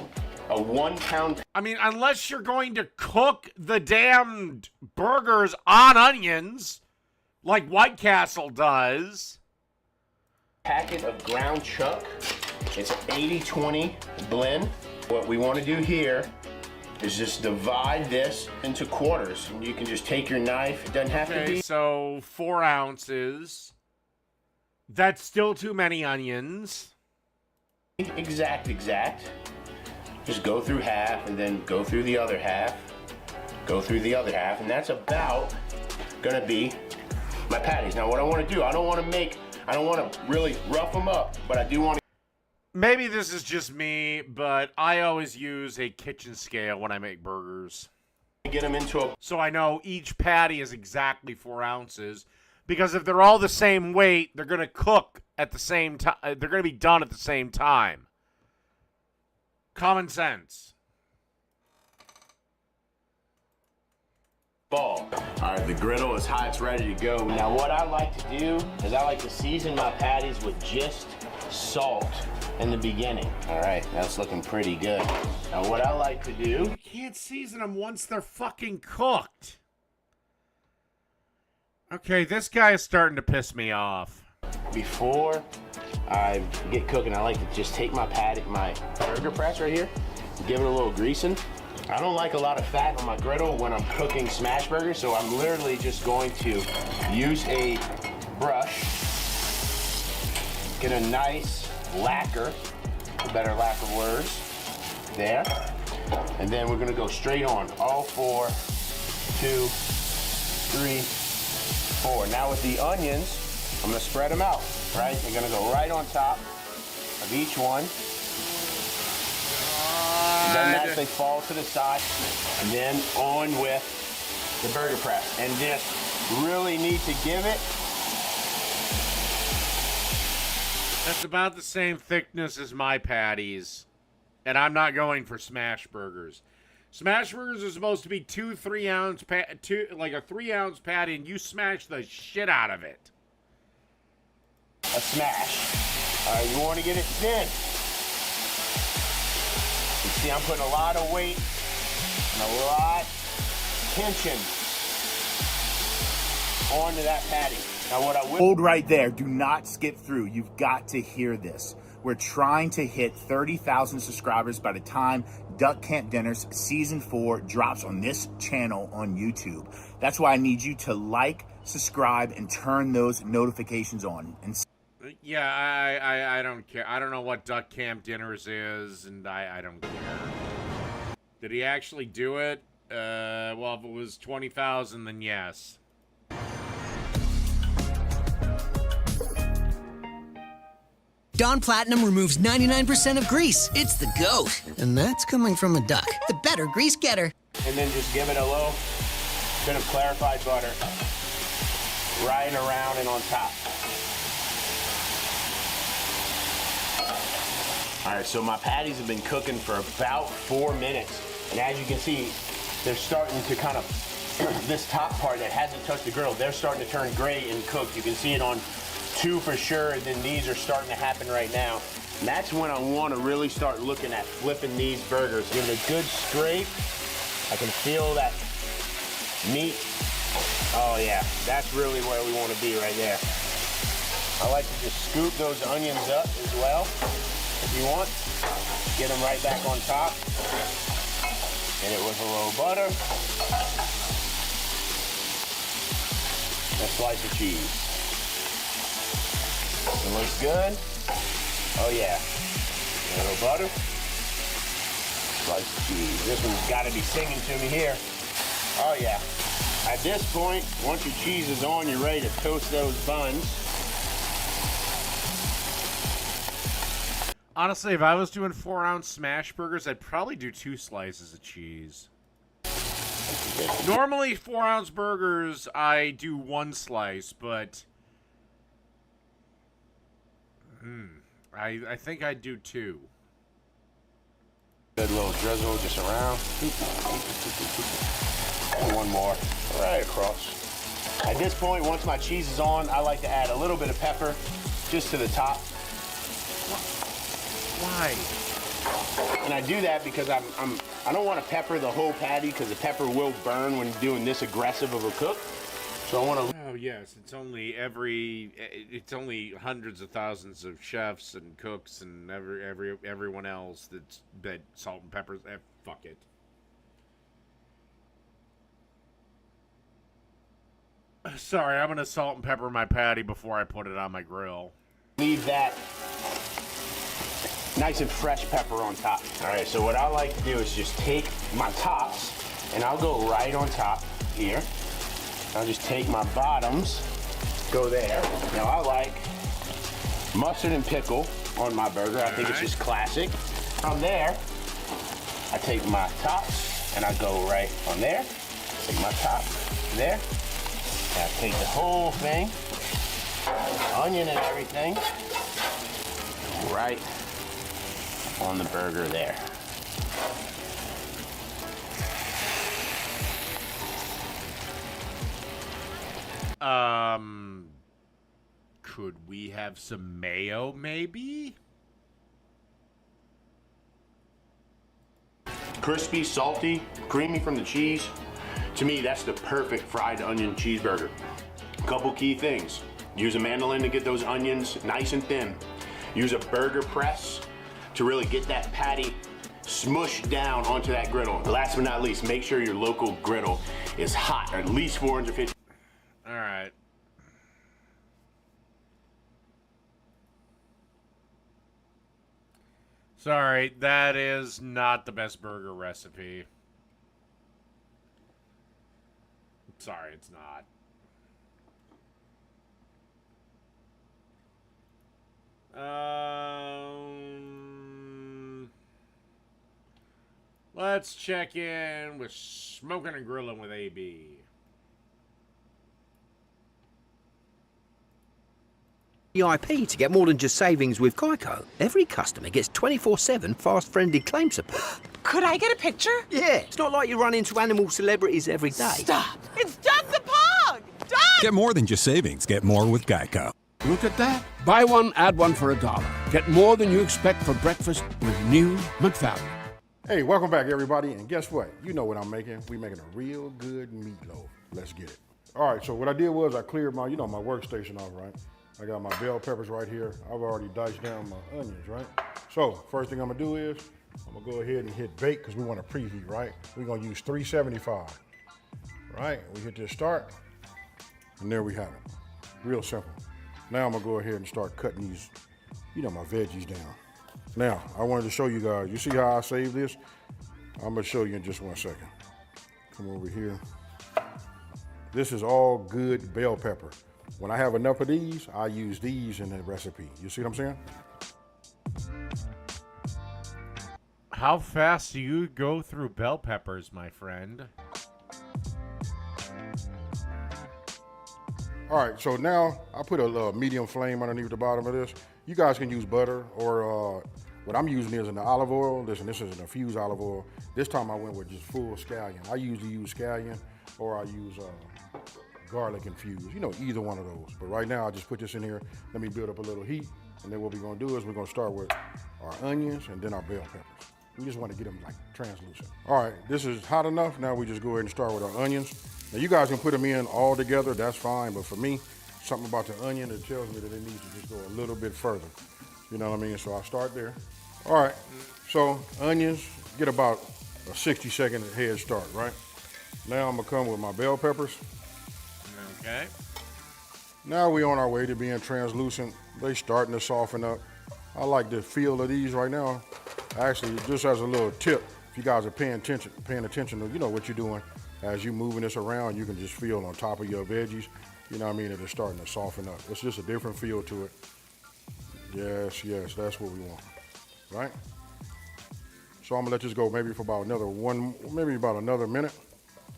a 1 pound. I mean, unless you're going to cook the damned burgers on onions, like White Castle does. Packet of ground chuck. It's an 80-20 blend. What we want to do here is just divide this into quarters. And you can just take your knife. It doesn't have to be. So 4 ounces. That's still too many onions. Exact. Just go through half and then go through the other half. Go through the other half. And that's about gonna be my patties. Now what I want to do, I don't want to really rough them up, but I do want to. Maybe this is just me, but I always use a kitchen scale when I make burgers. Get them into a. So I know each patty is exactly 4 ounces, because if they're all the same weight, they're going to cook at the same time. They're going to be done at the same time. Common sense. Ball. All right, the griddle is hot. It's ready to go. Now what I like to do is I like to season my patties with just salt in the beginning. All right, that's looking pretty good. Now what I like to do. You can't season them once they're fucking cooked. Okay, this guy is starting to piss me off. Before I get cooking, I like to just take my burger press right here, give it a little greasing. I don't like a lot of fat on my griddle when I'm cooking smash burgers, so I'm literally just going to use a brush, get a nice lacquer, a better lack of words, there. And then we're gonna go straight on, all 4, 2, 3, 4. Now with the onions, I'm gonna spread them out, right? They're gonna go right on top of each one. Then that they fall to the side, and then on with the burger press. And just really need to give it. That's about the same thickness as my patties. And I'm not going for smash burgers. Smash burgers are supposed to be 2-3 ounce like a 3-ounce patty, and you smash the shit out of it. A smash. All right, you want to get it thin. You see, I'm putting a lot of weight and a lot of tension onto that patty. Now what I will Hold right there. Do not skip through. You've got to hear this. We're trying to hit 30,000 subscribers by the time Duck Camp Dinners Season 4 drops on this channel on YouTube. That's why I need you to like, subscribe, and turn those notifications on. And yeah, I don't care. I don't know what Duck Camp Dinners is, and I don't care. Did he actually do it? Well, if it was 20,000, then yes. Dawn Platinum removes 99% of grease. It's the GOAT. And that's coming from a duck. The better grease getter. And then just give it a little bit of clarified butter right around and on top. All right, so my patties have been cooking for about 4 minutes. And as you can see, they're starting to kind of, this top part that hasn't touched the griddle, they're starting to turn gray and cooked. You can see it on 2 for sure, and then these are starting to happen right now. And that's when I want to really start looking at flipping these burgers. Give it a good scrape. I can feel that meat. Oh yeah, that's really where we want to be right there. I like to just scoop those onions up as well, if you want. Get them right back on top. Hit it with a little butter. A slice of cheese. It looks good. Oh yeah. A little butter. Slice of cheese. This one's got to be singing to me here. Oh yeah. At this point, once your cheese is on, you're ready to toast those buns. Honestly, if I was doing 4-ounce smash burgers, I'd probably do 2 slices of cheese. Normally, 4-ounce burgers, I do 1 slice, but I think I'd do 2. Good little drizzle just around. And one more right across. At this point, once my cheese is on, I like to add a little bit of pepper just to the top. Why? And I do that because I don't want to pepper the whole patty because the pepper will burn when doing this aggressive of a cook. So I want to. Oh yes, it's only hundreds of thousands of chefs and cooks and everyone else that salt and pepper. Fuck it. Sorry, I'm gonna salt and pepper my patty before I put it on my grill. Leave that nice and fresh pepper on top. All right, so what I like to do is just take my tops and I'll go right on top here. I'll just take my bottoms, go there. Now I like mustard and pickle on my burger. I think it's just classic. From there, I take my tops and I go right on there. Take my top there. Now take the whole thing, onion and everything, right on the burger there. Could we have some mayo, maybe? Crispy, salty, creamy from the cheese. To me, that's the perfect fried onion cheeseburger. Couple key things. Use a mandolin to get those onions nice and thin. Use a burger press to really get that patty smushed down onto that griddle. Last but not least, make sure your local griddle is hot, at least 450. All right. Sorry, that is not the best burger recipe. Sorry, it's not. Let's check in with Smoking and Grilling with AB. VIP to get more than just savings with Geico. Every customer gets 24/7 fast-friendly claim support. Could I get a picture? Yeah, it's not like you run into animal celebrities every day. Stop! It's Doug the Pug! Doug! Get more than just savings. Get more with Geico. Look at that. Buy one, add one for $1. Get more than you expect for breakfast with new McFallion. Hey, welcome back, everybody. And guess what? You know what I'm making. We're making a real good meatloaf. Let's get it. All right, so what I did was I cleared my, my workstation off, right? I got my bell peppers right here. I've already diced down my onions, right? So first thing I'm gonna do is I'm gonna go ahead and hit bake because we want to preheat, right? We're gonna use 375, right? We hit this start, and there we have it. Real simple. Now I'm gonna go ahead and start cutting these, my veggies down. Now, I wanted to show you guys, you see how I save this? I'm gonna show you in just 1 second. Come over here. This is all good bell pepper. When I have enough of these, I use these in the recipe. You see what I'm saying? How fast do you go through bell peppers, my friend? All right, so now I put a medium flame underneath the bottom of this. You guys can use butter or what I'm using is an olive oil. Listen, this is an infused olive oil. This time I went with just full scallion. I usually use scallion or I use garlic infused, either one of those. But right now I just put this in here. Let me build up a little heat. And then what we're gonna do is we're gonna start with our onions and then our bell peppers. We just want to get them like translucent. All right, this is hot enough. Now we just go ahead and start with our onions. Now you guys can put them in all together, that's fine. But for me, something about the onion that tells me that it needs to just go a little bit further. You know what I mean? So I'll start there. All right, so onions get about a 60-second head start, right? Now I'm gonna come with my bell peppers. Okay. Now we're on our way to being translucent. They starting to soften up. I like the feel of these right now. Actually, just as a little tip, if you guys are paying attention to what you're doing, as you moving this around, you can just feel on top of your veggies, that it's starting to soften up. It's just a different feel to it. Yes, that's what we want, right? So I'm gonna let this go maybe for about another minute.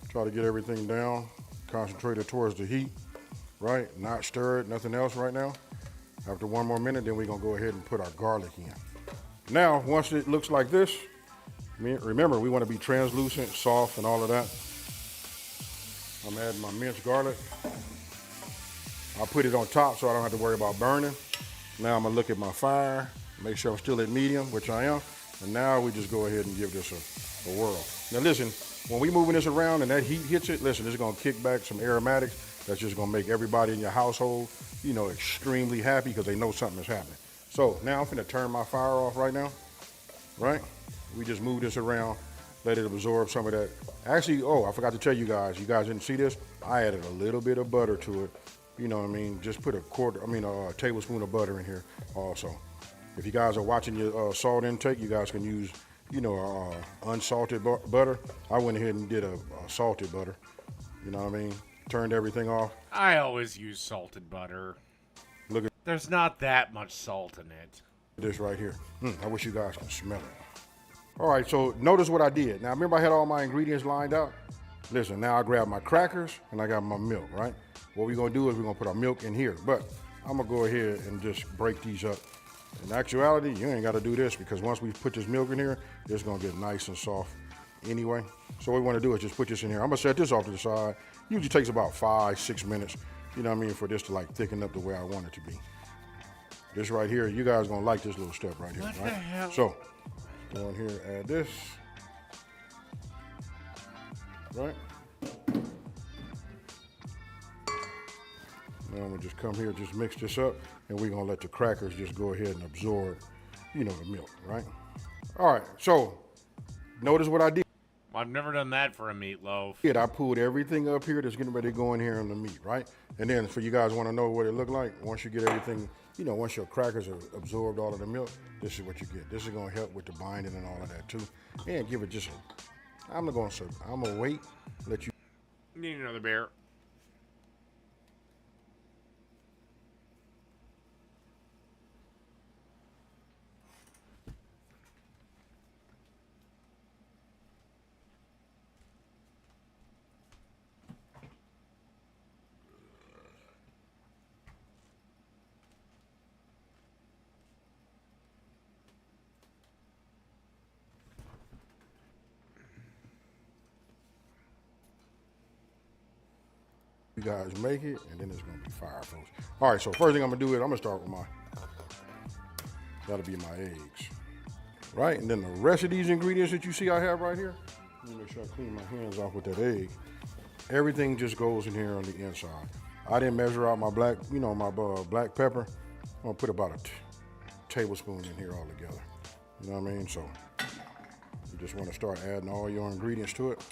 Try to get everything down, concentrated towards the heat, right? Not stir it, nothing else right now. After one more minute, then we're gonna go ahead and put our garlic in. Now, once it looks like this, remember we wanna be translucent, soft, and all of that. I'm adding my minced garlic. I'll put it on top so I don't have to worry about burning. Now I'm gonna look at my fire, make sure I'm still at medium, which I am. And now we just go ahead and give this a whirl. Now listen, when we moving this around and that heat hits it, listen, this is gonna kick back some aromatics. That's just gonna make everybody in your household, extremely happy because they know something is happening. So now I'm gonna turn my fire off right now, right? We just move this around, let it absorb some of that. Actually, I forgot to tell you guys didn't see this. I added a little bit of butter to it. You know what I mean? Just put a tablespoon of butter in here also. If you guys are watching your salt intake, you guys can use, unsalted butter. I went ahead and did a salted butter. You know what I mean? Turned everything off. I always use salted butter. Look at There's not that much salt in it. this right here. I wish you guys can smell it. All right, so notice what I did. Now, remember I had all my ingredients lined out? Listen, now I grab my crackers and I got my milk, right? What we're gonna do is we're gonna put our milk in here, but I'm gonna go ahead and just break these up. In actuality, you ain't gotta do this because once we put this milk in here, it's gonna get nice and soft anyway. So what we wanna do is just put this in here. I'm gonna set this off to the side. Usually takes about 5-6 minutes, for this to like thicken up the way I want it to be. This right here, you guys gonna like this little step right here, What right? the hell? So, go in here, add this, right? And I'm gonna just come here, just mix this up, and we're gonna let the crackers just go ahead and absorb, the milk, right? All right, so notice what I did. I've never done that for a meatloaf. I pulled everything up here that's getting ready to go in here on the meat, right? And then for you guys want to know what it looked like, once you get everything, once your crackers have absorbed all of the milk, this is what you get. This is gonna help with the binding and all of that too. And give it just I'm gonna wait, let you. Need another beer. You guys make it, and then it's gonna be fire, folks. All right, so first thing I'm gonna do is I'm gonna start with that'll be my eggs, right? And then the rest of these ingredients that you see I have right here, let me make sure I clean my hands off with that egg. Everything just goes in here on the inside. I didn't measure out my black, my black pepper. I'm gonna put about a tablespoon in here all together. You know what I mean? So you just wanna start adding all your ingredients to it.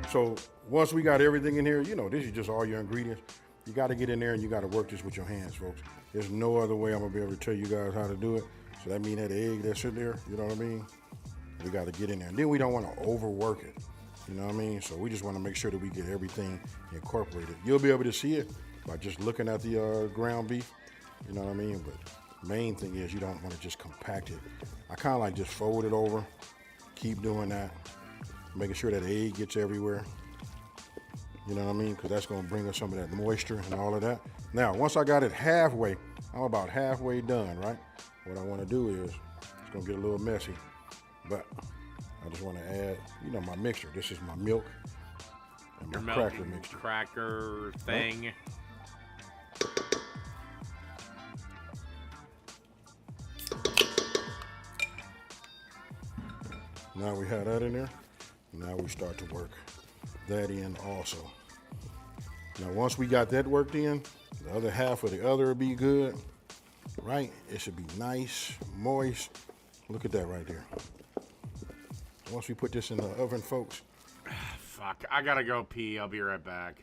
So once we got everything in here, this is just all your ingredients. You got to get in there and you got to work this with your hands, folks. There's no other way I'm going to be able to tell you guys how to do it. So that means that egg that's in there, you know what I mean? We got to get in there. And then we don't want to overwork it, you know what I mean? So we just want to make sure that we get everything incorporated. You'll be able to see it by just looking at the ground beef, you know what I mean? But main thing is you don't want to just compact it. I kind of like just fold it over, keep doing that. Making sure that egg gets everywhere. You know what I mean? Because that's going to bring us some of that moisture and all of that. Now, once I got it halfway, I'm about halfway done, right? What I want to do is, it's going to get a little messy, but I just want to add, my mixture. This is my milk and my cracker mixture. Cracker thing. Now we have that in there. Now we start to work that in also. Now once we got that worked in, the other half of the other will be good, right? It should be nice, moist. Look at that right there. Once we put this in the oven, folks. Fuck, I gotta go pee. I'll be right back.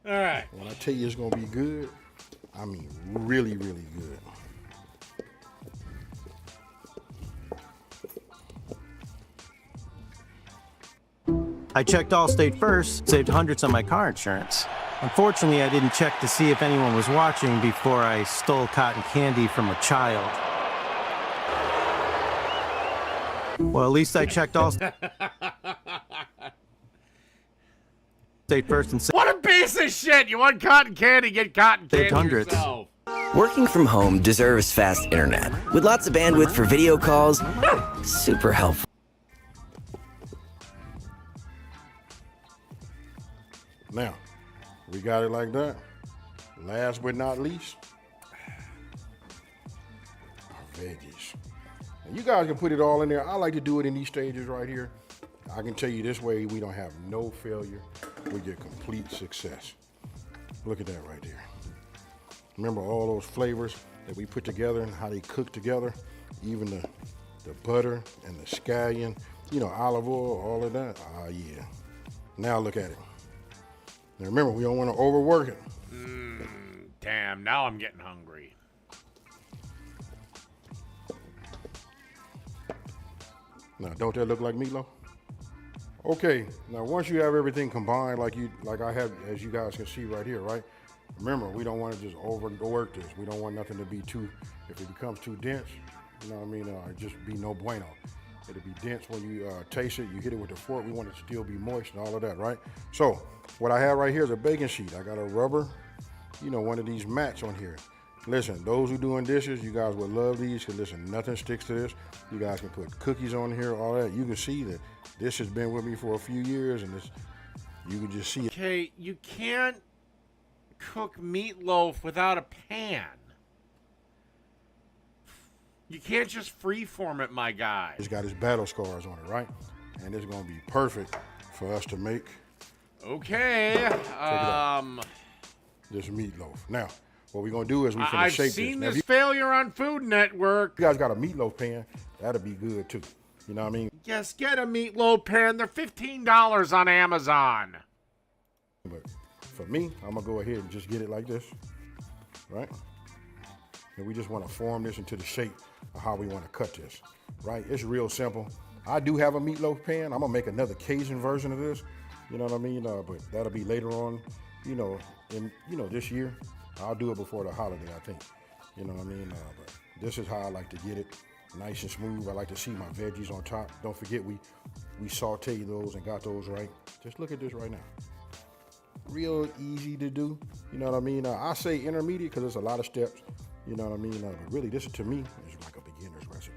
All right. When I tell you it's gonna be good, I mean really, really good. I checked Allstate first, saved hundreds on my car insurance. Unfortunately, I didn't check to see if anyone was watching before I stole cotton candy from a child. Well, at least I checked Allstate. Allstate first and What a piece of shit! You want cotton candy, get cotton candy saved hundreds. yourself. Working from home deserves fast internet. With lots of bandwidth for video calls, super helpful. Now, we got it like that. Last but not least, our veggies. And you guys can put it all in there. I like to do it in these stages right here. I can tell you this way, we don't have no failure. We get complete success. Look at that right there. Remember all those flavors that we put together and how they cook together? Even the butter and the scallion, you know, olive oil, all of that. Ah, yeah. Now look at it. Now remember, we don't want to overwork it. Damn, now I'm getting hungry. Now, don't that look like meatloaf? Okay, now once you have everything combined like I have, as you guys can see right here, right? Remember, we don't want to just overwork this. We don't want nothing to be too, if it becomes too dense, you know what I mean? It just be no bueno. It'll be dense when you taste it. You hit it with the fork. We want it to still be moist and all of that, right? So what I have right here is a baking sheet. I got a rubber, you know, one of these mats on here. Listen, those who doing dishes, you guys would love these because listen, nothing sticks to this. You guys can put cookies on here, all that. You can see that this has been with me for a few years and this, you can just see it. Okay, you can't cook meatloaf without a pan. You can't just freeform it, my guy. It's got its battle scars on it, right? And it's gonna be perfect for us to make. Okay. This meatloaf. Now, what we're gonna do is we're gonna I've shape this. seen Now, if this failure on Food Network. you guys got a meatloaf pan, that'll be good too. You know what I mean? Yes, get a meatloaf pan. They're $15 on Amazon. But for me, I'm gonna go ahead and just get it like this, right? And we just wanna form this into the shape of how we wanna cut this, right? It's real simple. I do have a meatloaf pan. I'm gonna make another Cajun version of this, you know what I mean? But that'll be later on, you know, this year. I'll do it before the holiday, I think. You know what I mean? But this is how I like to get it, nice and smooth. I like to see my veggies on top. Don't forget we sauteed those and got those right. Just look at this right now. Real easy to do, you know what I mean? I say intermediate because there's a lot of steps, you know what I mean? But really, this to me is like a beginner's recipe.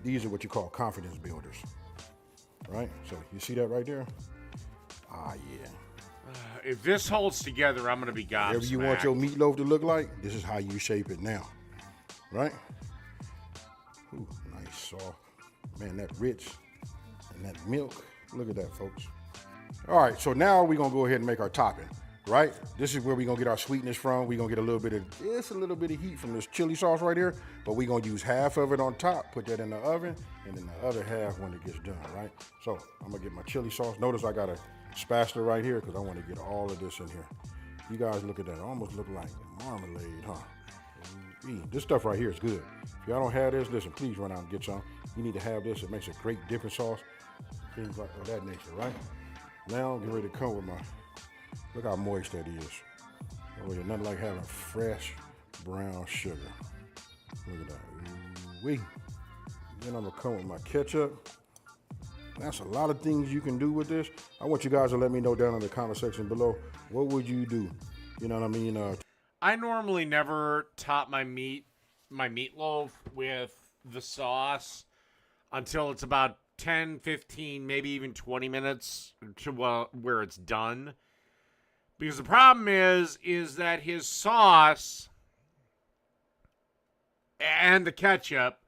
These are what you call confidence builders, right? So you see that right there? Ah, yeah. If this holds together, I'm going to be gobsmacked. Whatever you want your meatloaf to look like, this is how you shape it now, right? Ooh, nice soft. Man, that rich and that milk. Look at that, folks. All right, so now we're gonna go ahead and make our topping, right? This is where we're gonna get our sweetness from. We're gonna get a little bit of heat from this chili sauce right here, but we're gonna use half of it on top, put that in the oven, and then the other half when it gets done, right? So I'm gonna get my chili sauce. Notice I got a spatula right here because I wanna get all of this in here. You guys look at that, it almost look like marmalade, huh? This stuff right here is good. If y'all don't have this, listen, please run out and get some. You need to have this. It makes a great dipping sauce, things like of that nature, right? Now I'm getting ready to come with my, look how moist that is. Oh, yeah, nothing like having fresh brown sugar. Look at that. Ooh-wee. Then I'm gonna come with my ketchup. That's a lot of things you can do with this. I want you guys to let me know down in the comment section below. What would you do? You know what I mean? I normally never top my meatloaf with the sauce until it's about 10, 15, maybe even 20 minutes to where it's done. Because the problem is that his sauce and the ketchup,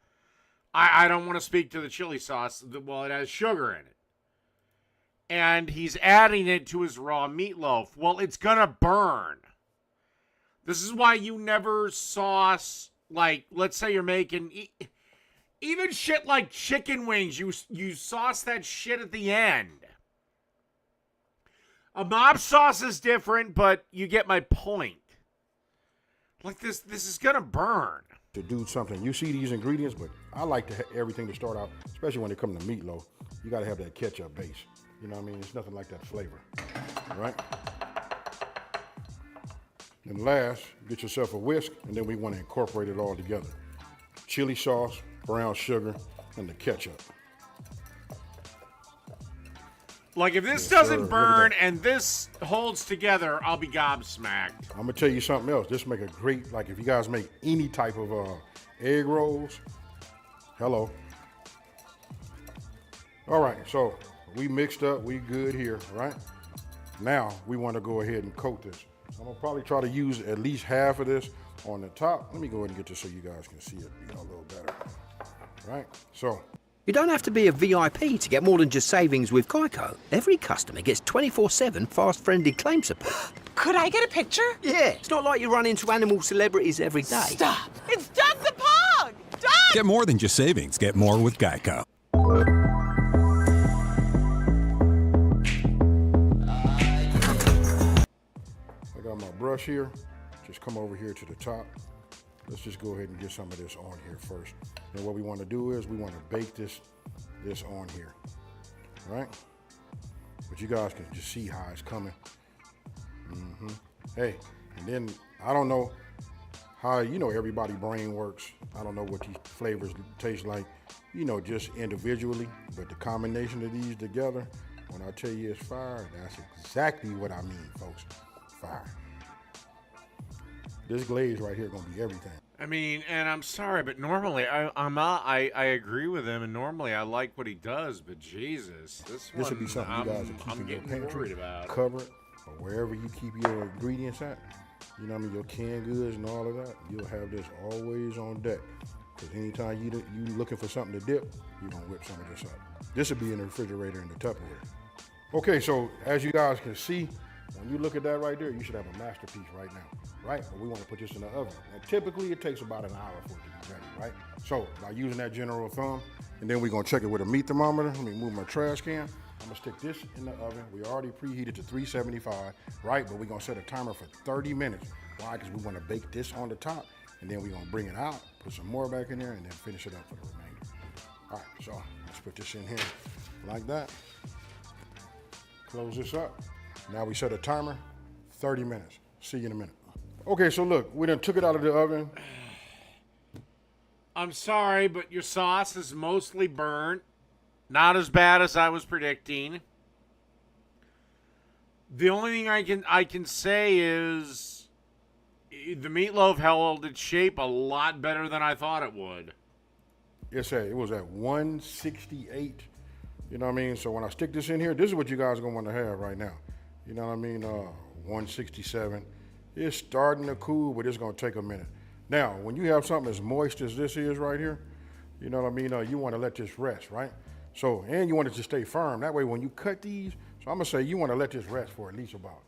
I don't want to speak to the chili sauce, well, it has sugar in it. And he's adding it to his raw meatloaf. Well, it's going to burn. This is why you never sauce, like, let's say you're making, even shit like chicken wings, you sauce that shit at the end. A mob sauce is different, but you get my point. Like, this is going to burn. To do something, you see these ingredients, but I like to have everything to start out, especially when it comes to meatloaf, you got to have that ketchup base. You know what I mean? It's nothing like that flavor, right? And last, get yourself a whisk, and then we want to incorporate it all together. Chili sauce, brown sugar, and the ketchup. Like, if this Yes, doesn't sir. Look at burn that. and this holds together, I'll be gobsmacked. I'm gonna tell you something else. This make a great, like if you guys make any type of egg rolls. Hello. All right, so we mixed up, we good here, right? Now we want to go ahead and coat this. I'm gonna probably try to use at least half of this on the top. Let me go ahead and get this so you guys can see it, a little better. Right? So. You don't have to be a VIP to get more than just savings with Geico. Every customer gets 24/7 fast-friendly claim support. Could I get a picture? Yeah, it's not like you run into animal celebrities every day. Stop! It's Doug the Pug! Doug! Get more than just savings. Get more with Geico. I got my brush here. Just come over here to the top. Let's just go ahead and get some of this on here first. And what we want to do is we want to bake this on here, right? But you guys can just see how it's coming. Hey, and then I don't know how, everybody brain works. I don't know what these flavors taste like, just individually, but the combination of these together, when I tell you it's fire, that's exactly what I mean, folks. Fire. This glaze right here gonna be everything. I mean, and I'm sorry, but normally I agree with him, and normally I like what he does, but Jesus, this would be something you guys are keeping in your pantry, cover it, or wherever you keep your ingredients at. You know what I mean? Your canned goods and all of that. You'll have this always on deck. Because anytime you looking for something to dip, you're gonna whip some of this up. This will be in the refrigerator in the Tupperware. Okay, so as you guys can see, when you look at that right there, you should have a masterpiece right now, right? But we want to put this in the oven. And typically, it takes about an hour for it to be ready, right? So by using that general thumb, and then we're going to check it with a meat thermometer. Let me move my trash can. I'm going to stick this in the oven. We already preheated to 375, right? But we're going to set a timer for 30 minutes. Why? Because we want to bake this on the top, and then we're going to bring it out, put some more back in there, and then finish it up for the remainder. All right, so let's put this in here like that. Close this up. Now we set a timer, 30 minutes. See you in a minute. Okay, so look, we done took it out of the oven. I'm sorry, but your sauce is mostly burnt. Not as bad as I was predicting. The only thing I can say is the meatloaf held its shape a lot better than I thought it would. Yes, it was at 168. You know what I mean? So when I stick this in here, this is what you guys are gonna want to have right now. You know what I mean? 167. It's starting to cool, but it's gonna take a minute. Now, when you have something as moist as this is right here, you know what I mean? You want to let this rest, right? So, and you want it to stay firm. That way, when you cut these, so I'm gonna say you want to let this rest for at least about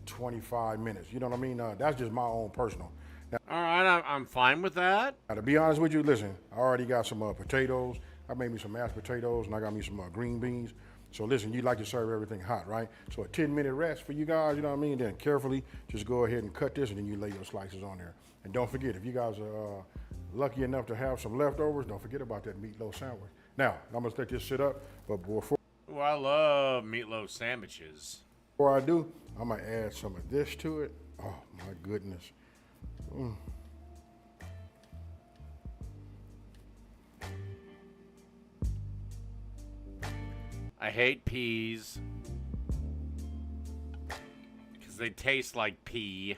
25 minutes. You know what I mean? That's just my own personal. Now, all right, I'm fine with that. Now, to be honest with you, listen, I already got some potatoes. I made me some mashed potatoes, and I got me some green beans. So listen, you like to serve everything hot, right? So a 10-minute rest for you guys, you know what I mean? Then carefully just go ahead and cut this, and then you lay your slices on there. And don't forget, if you guys are lucky enough to have some leftovers, don't forget about that meatloaf sandwich. Now, I'm gonna let this sit up, but before I love meatloaf sandwiches. Before I do, I'm gonna add some of this to it. Oh my goodness. I hate peas because they taste like pee.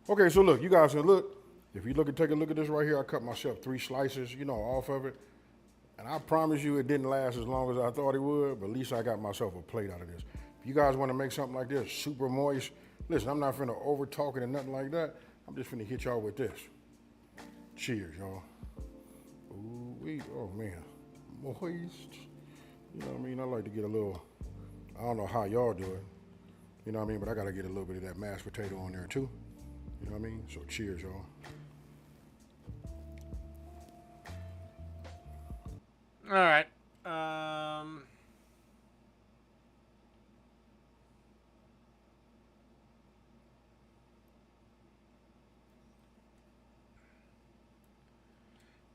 Okay, so look, you guys can look. If you take a look at this right here, I cut myself 3 slices, off of it. And I promise you it didn't last as long as I thought it would, but at least I got myself a plate out of this. If you guys want to make something like this, super moist, listen, I'm not finna over talk it and nothing like that. I'm just finna hit y'all with this. Cheers, y'all. Ooh-wee, oh man, moist. You know what I mean? I like to get a little, I don't know how y'all do it. You know what I mean? But I gotta get a little bit of that mashed potato on there too. You know what I mean? So cheers, y'all. All right.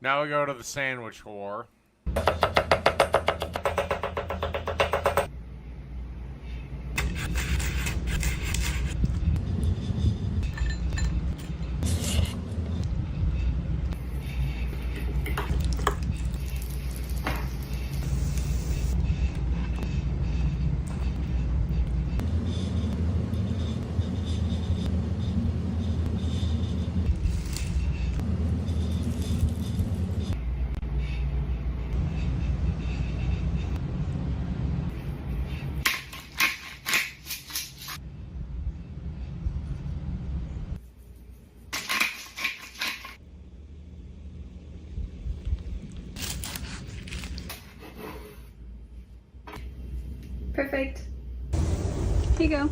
Now we go to the sandwich whore. Perfect. Here you go.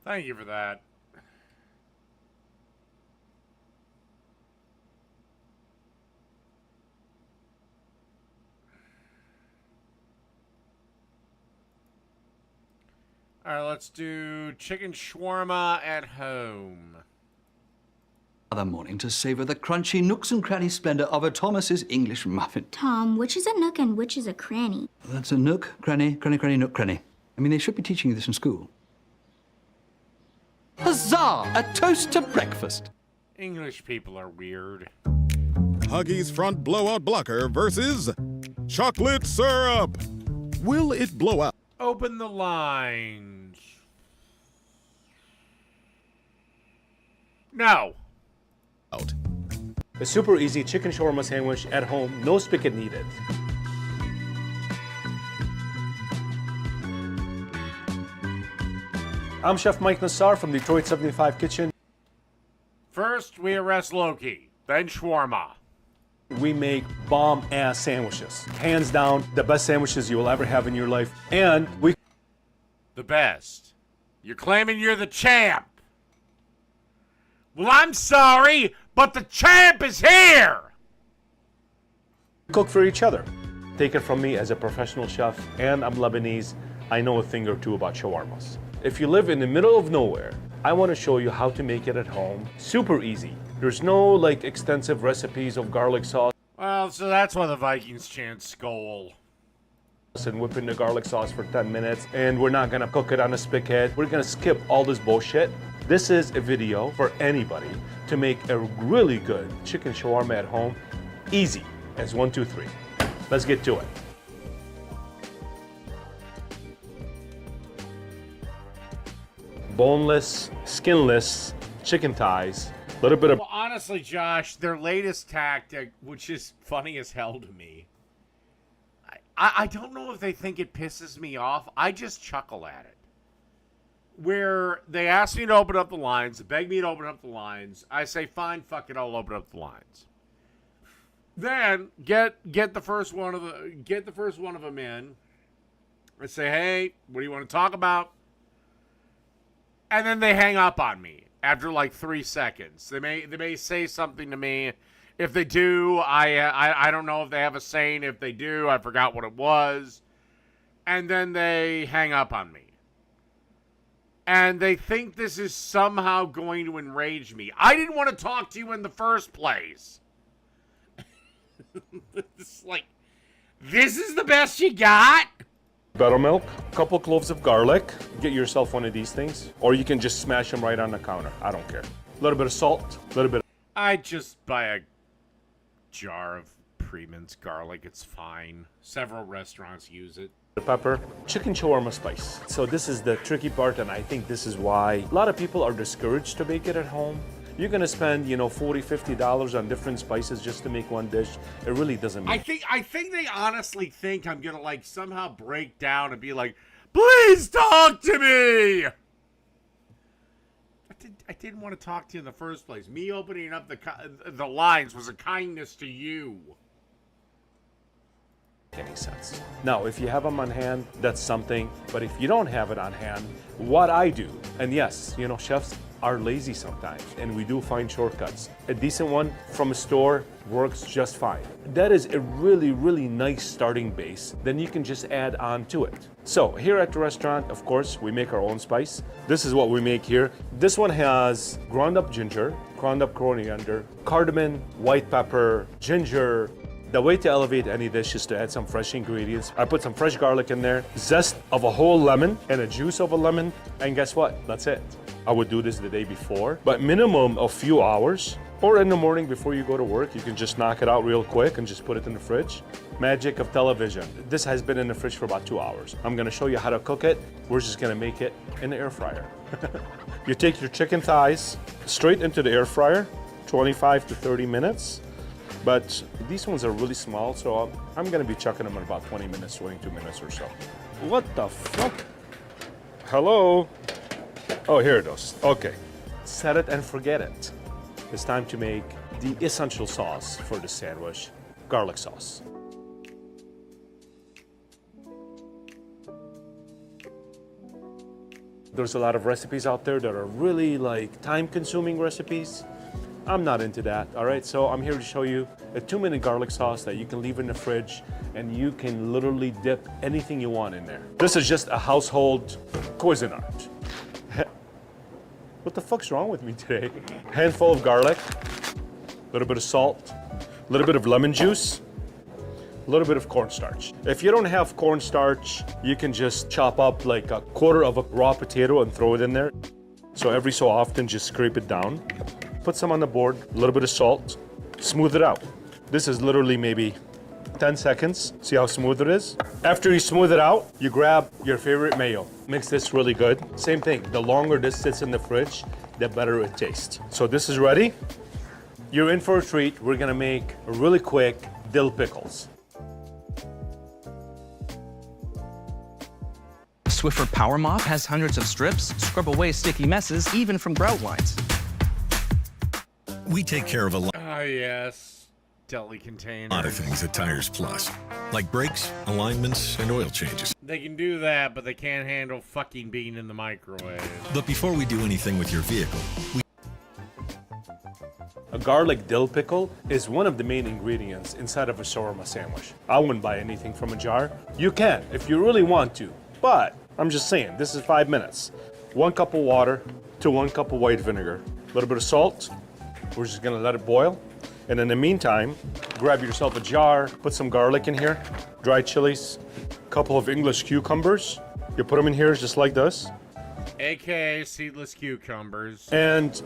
Thank you for that. All right, let's do chicken shawarma at home. Other morning to savor the crunchy nooks and cranny splendor of a Thomas's English muffin. Tom, which is a nook and which is a cranny? That's a nook, cranny, cranny, cranny, nook, cranny. I mean, they should be teaching you this in school. Huzzah! A toast to breakfast. English people are weird. Huggies front blowout blocker versus chocolate syrup. Will it blow out? Open the lines. No. Out. A super easy chicken shawarma sandwich at home, no spigot needed. I'm Chef Mike Nassar from Detroit 75 Kitchen. First, we arrest Loki, then shawarma. We make bomb-ass sandwiches. Hands down, the best sandwiches you will ever have in your life. And we... The best. You're claiming you're the champ. Well, I'm sorry, but the champ is here! cook for each other. Take it from me as a professional chef, and I'm Lebanese. I know a thing or two about shawarmas. If you live in the middle of nowhere, I want to show you how to make it at home. Super easy. There's no extensive recipes of garlic sauce. Well, so that's why the Vikings chant Skol. And whipping the garlic sauce for 10 minutes, and we're not gonna cook it on a spigot. We're gonna skip all this bullshit. This is a video for anybody to make a really good chicken shawarma at home. Easy as 1, 2, 3. Let's get to it. Boneless, skinless chicken thighs. A little bit of... Well, honestly, Josh, their latest tactic, which is funny as hell to me, I don't know if they think it pisses me off. I just chuckle at it. Where they ask me to open up the lines, beg me to open up the lines, I say, fine, fuck it, I'll open up the lines. Then get the first one of them in. I say, hey, what do you want to talk about? And then they hang up on me after 3 seconds. They may say something to me. If they do, I don't know if they have a saying. If they do, I forgot what it was. And then they hang up on me. And they think this is somehow going to enrage me. I didn't want to talk to you in the first place. It's this is the best you got? Buttermilk, a couple cloves of garlic. Get yourself one of these things. Or you can just smash them right on the counter. I don't care. A little bit of salt, a little bit of... I just buy a jar of pre-minced garlic. It's fine. Several restaurants use it. Pepper, chicken shawarma spice. So this is the tricky part, and I think this is why a lot of people are discouraged to make it at home. You're gonna spend, $40, $50 on different spices just to make one dish. It really doesn't make... I think they honestly think I'm gonna somehow break down and be like, please talk to me! I didn't want to talk to you in the first place. Me opening up the lines was a kindness to you. Any sense. Now, if you have them on hand, that's something. But if you don't have it on hand, what I do, and yes, chefs are lazy sometimes, and we do find shortcuts. A decent one from a store works just fine. That is a really, really nice starting base. Then you can just add on to it. So here at the restaurant, of course, we make our own spice. This is what we make here. This one has ground up ginger, ground up coriander, cardamom, white pepper, ginger. The way to elevate any dish is to add some fresh ingredients. I put some fresh garlic in there, zest of a whole lemon, and a juice of a lemon, and guess what? That's it. I would do this the day before, but minimum of few hours, or in the morning before you go to work. You can just knock it out real quick and just put it in the fridge. Magic of television. This has been in the fridge for about 2 hours. I'm gonna show you how to cook it. We're just gonna make it in the air fryer. You take your chicken thighs straight into the air fryer, 25 to 30 minutes. But these ones are really small, so I'm gonna be chucking them in about 20 minutes, 22 minutes or so. What the fuck? Hello? Oh, here it is. Okay. Set it and forget it. It's time to make the essential sauce for the sandwich, garlic sauce. There's a lot of recipes out there that are really like time-consuming recipes. I'm not into that, all right? So I'm here to show you a 2-minute garlic sauce that you can leave in the fridge and you can literally dip anything you want in there. This is just a household Cuisinart. What the fuck's wrong with me today? Handful of garlic, a little bit of salt, a little bit of lemon juice, a little bit of cornstarch. If you don't have cornstarch, you can just chop up like a quarter of a raw potato and throw it in there. So every so often, just scrape it down. Put some on the board, a little bit of salt, smooth it out. This is literally maybe 10 seconds. See how smooth it is? After you smooth it out, you grab your favorite mayo. Mix this really good. Same thing, the longer this sits in the fridge, the better it tastes. So this is ready. You're in for a treat. We're gonna make a really quick dill pickles. Swiffer Power Mop has hundreds of strips, scrub away sticky messes, even from grout lines. We take care of a lot Ah, yes. Deli container. of things at Tires Plus, like brakes, alignments, and oil changes. They can do that, but they can't handle fucking being in the microwave. But before we do anything with your vehicle, A garlic dill pickle is one of the main ingredients inside of a shawarma sandwich. I wouldn't buy anything from a jar. You can, if you really want to, but I'm just saying, this is 5 minutes. 1 cup of water to 1 cup of white vinegar, a little bit of salt. We're just gonna let it boil. And in the meantime, grab yourself a jar, put some garlic in here, dried chilies, a couple of English cucumbers. You put them in here just like this. AKA seedless cucumbers. And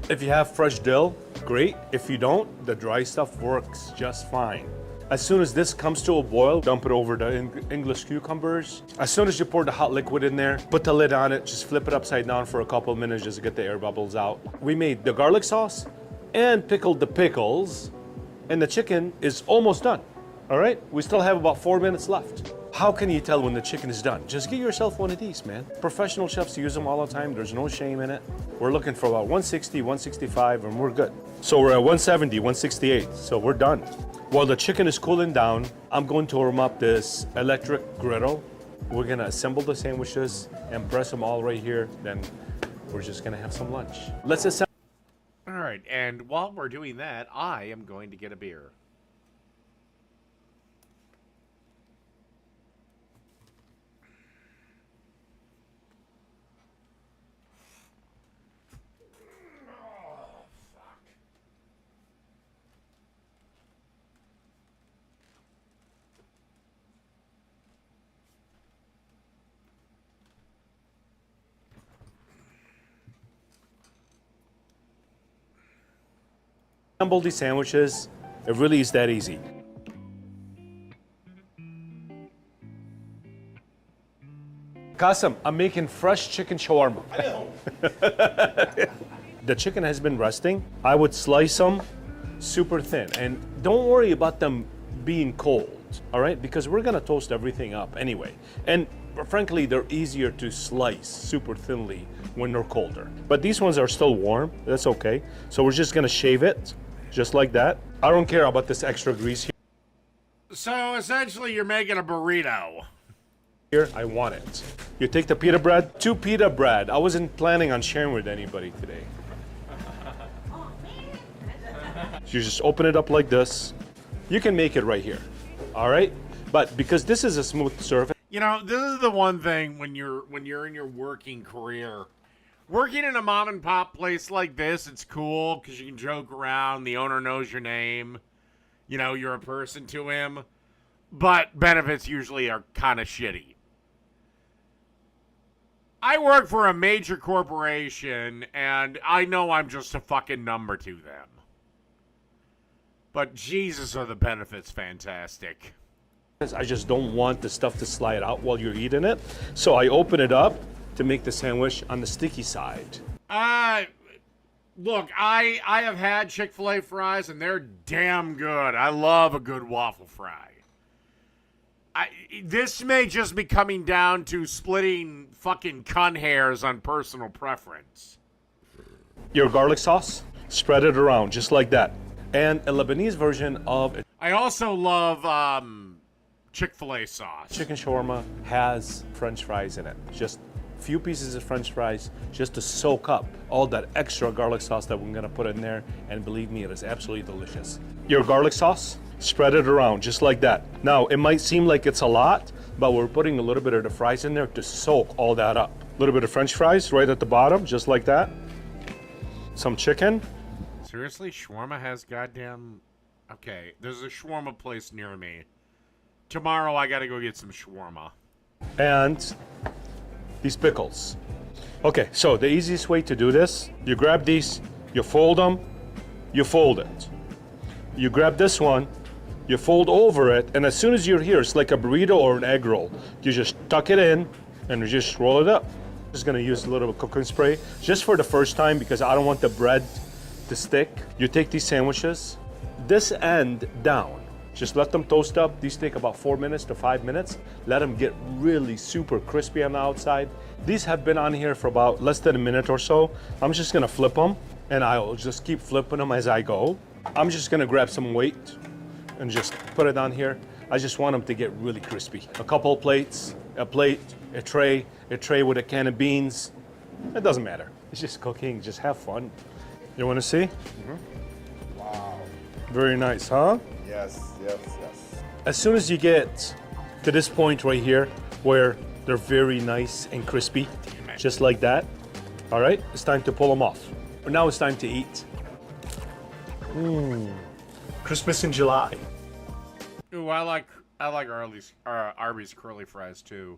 if you have fresh dill, great. If you don't, the dry stuff works just fine. As soon as this comes to a boil, dump it over the English cucumbers. As soon as you pour the hot liquid in there, put the lid on it, just flip it upside down for a couple of minutes just to get the air bubbles out. We made the garlic sauce and pickled the pickles, and the chicken is almost done. All right, we still have about 4 minutes left. How can you tell when the chicken is done? Just get yourself one of these, man. Professional chefs use them all the time. There's no shame in it. We're looking for about 160, 165, and we're good. So we're at 170, 168, so we're done. While the chicken is cooling down, I'm going to warm up this electric griddle. We're gonna assemble the sandwiches and press them all right here. Then we're just gonna have some lunch. Let's assemble. All right, and while we're doing that, I am going to get a beer. Assemble these sandwiches. It really is that easy. Qasim, I'm making fresh chicken shawarma. I know. The chicken has been resting. I would slice them super thin. And don't worry about them being cold, all right? Because we're gonna toast everything up anyway. And frankly, they're easier to slice super thinly when they're colder. But these ones are still warm, that's okay. So we're just gonna shave it, just like that. I don't care about this extra grease here. So essentially, you're making a burrito. Here, I want it. You take the pita bread, 2 pita bread. I wasn't planning on sharing with anybody today. You just open it up like this. You can make it right here, all right? But because this is a smooth surface. You know, this is the one thing when you're in your working career. Working in a mom and pop place like this, it's cool because you can joke around. The owner knows your name. You know, you're a person to him. But benefits usually are kind of shitty. I work for a major corporation, and I know I'm just a fucking number to them. But Jesus, are the benefits fantastic. I just don't want the stuff to slide out while you're eating it. So I open it up to make the sandwich on the sticky side. Look, I have had Chick-fil-A fries, and they're damn good. I love a good waffle fry. This may just be coming down to splitting fucking cunt hairs on personal preference. Your garlic sauce, spread it around just like that. And a Lebanese version of it. I also love Chick-fil-A sauce. Chicken shawarma has French fries in it. Just few pieces of French fries just to soak up all that extra garlic sauce that we're gonna put in there. And believe me, it is absolutely delicious. Your garlic sauce, spread it around just like that. Now, it might seem like it's a lot, but we're putting a little bit of the fries in there to soak all that up. A little bit of French fries right at the bottom, just like that. Some chicken. Seriously, shawarma has goddamn... Okay, there's a shawarma place near me. Tomorrow I gotta go get some shawarma. And these pickles. Okay, so the easiest way to do this, you grab these, you fold them, you fold it. You grab this one, you fold over it, and as soon as you're here, it's like a burrito or an egg roll. You just tuck it in and you just roll it up. Just gonna use a little bit of cooking spray just for the first time because I don't want the bread to stick. You take these sandwiches, this end down. Just let them toast up. These take about 4 minutes to 5 minutes. Let them get really super crispy on the outside. These have been on here for about less than a minute or so. I'm just gonna flip them and I'll just keep flipping them as I go. I'm just gonna grab some weight and just put it on here. I just want them to get really crispy. A couple plates, a plate, a tray with a can of beans. It doesn't matter. It's just cooking, just have fun. You wanna see? Mm-hmm. Wow. Very nice, huh? Yes, yes, yes. As soon as you get to this point right here, where they're very nice and crispy, just like that, all right, it's time to pull them off. But now it's time to eat. Christmas in July. Ooh, I like Arby's curly fries too.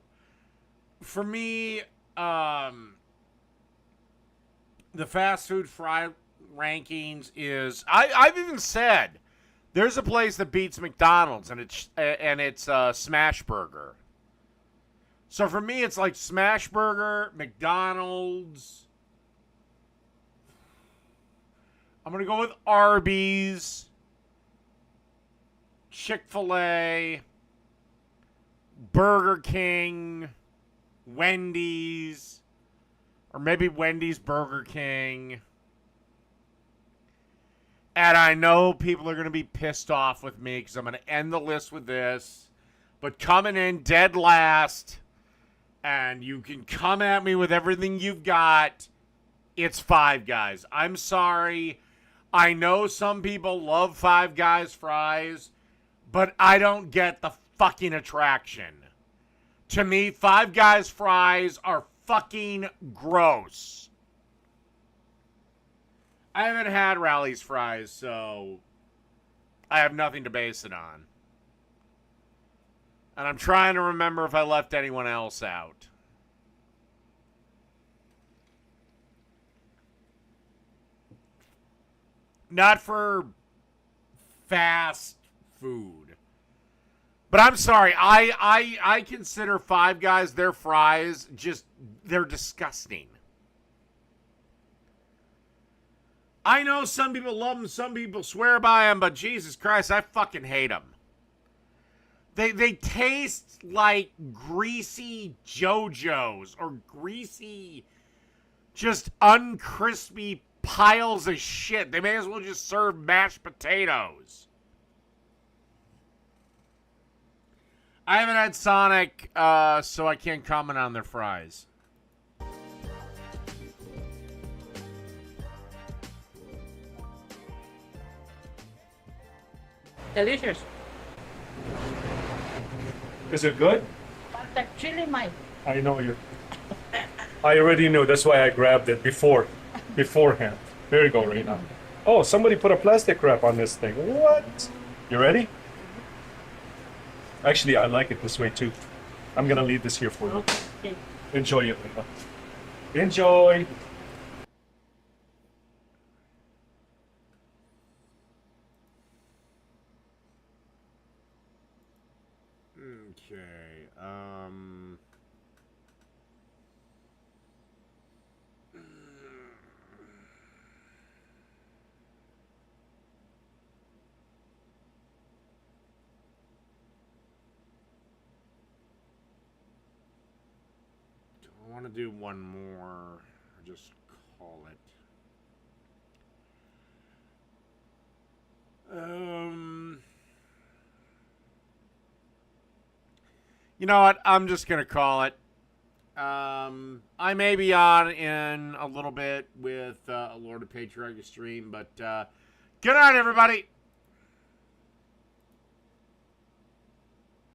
For me, the fast food fry rankings is I've even said there's a place that beats McDonald's and it's Smash Burger. So for me, it's like Smash Burger, McDonald's. I'm gonna go with Arby's, Chick-fil-A, Burger King, Wendy's, or maybe Wendy's, Burger King. And I know people are going to be pissed off with me because I'm going to end the list with this. But coming in dead last, and you can come at me with everything you've got, it's Five Guys. I'm sorry. I know some people love Five Guys fries, but I don't get the fucking attraction. To me, Five Guys fries are fucking gross. I haven't had Rally's fries, so I have nothing to base it on. And I'm trying to remember if I left anyone else out. Not for fast food. But I'm sorry, I consider Five Guys, their fries, they're disgusting. I know some people love them, some people swear by them, but Jesus Christ, I fucking hate them. They taste like greasy JoJo's or greasy, just uncrispy piles of shit. They may as well just serve mashed potatoes. I haven't had Sonic, so I can't comment on their fries. Delicious. Is it good? But the chili might. I know you. I already knew. That's why I grabbed it beforehand. There you go, right now. Oh, somebody put a plastic wrap on this thing. What? You ready? Actually, I like it this way too. I'm gonna leave this here for you. Okay. Enjoy it, Lena. Enjoy. Okay. I want to do one more, or just call it. You know what? I'm just going to call it. I may be on in a little bit with a Lord of Patriarchy stream, but good night, everybody.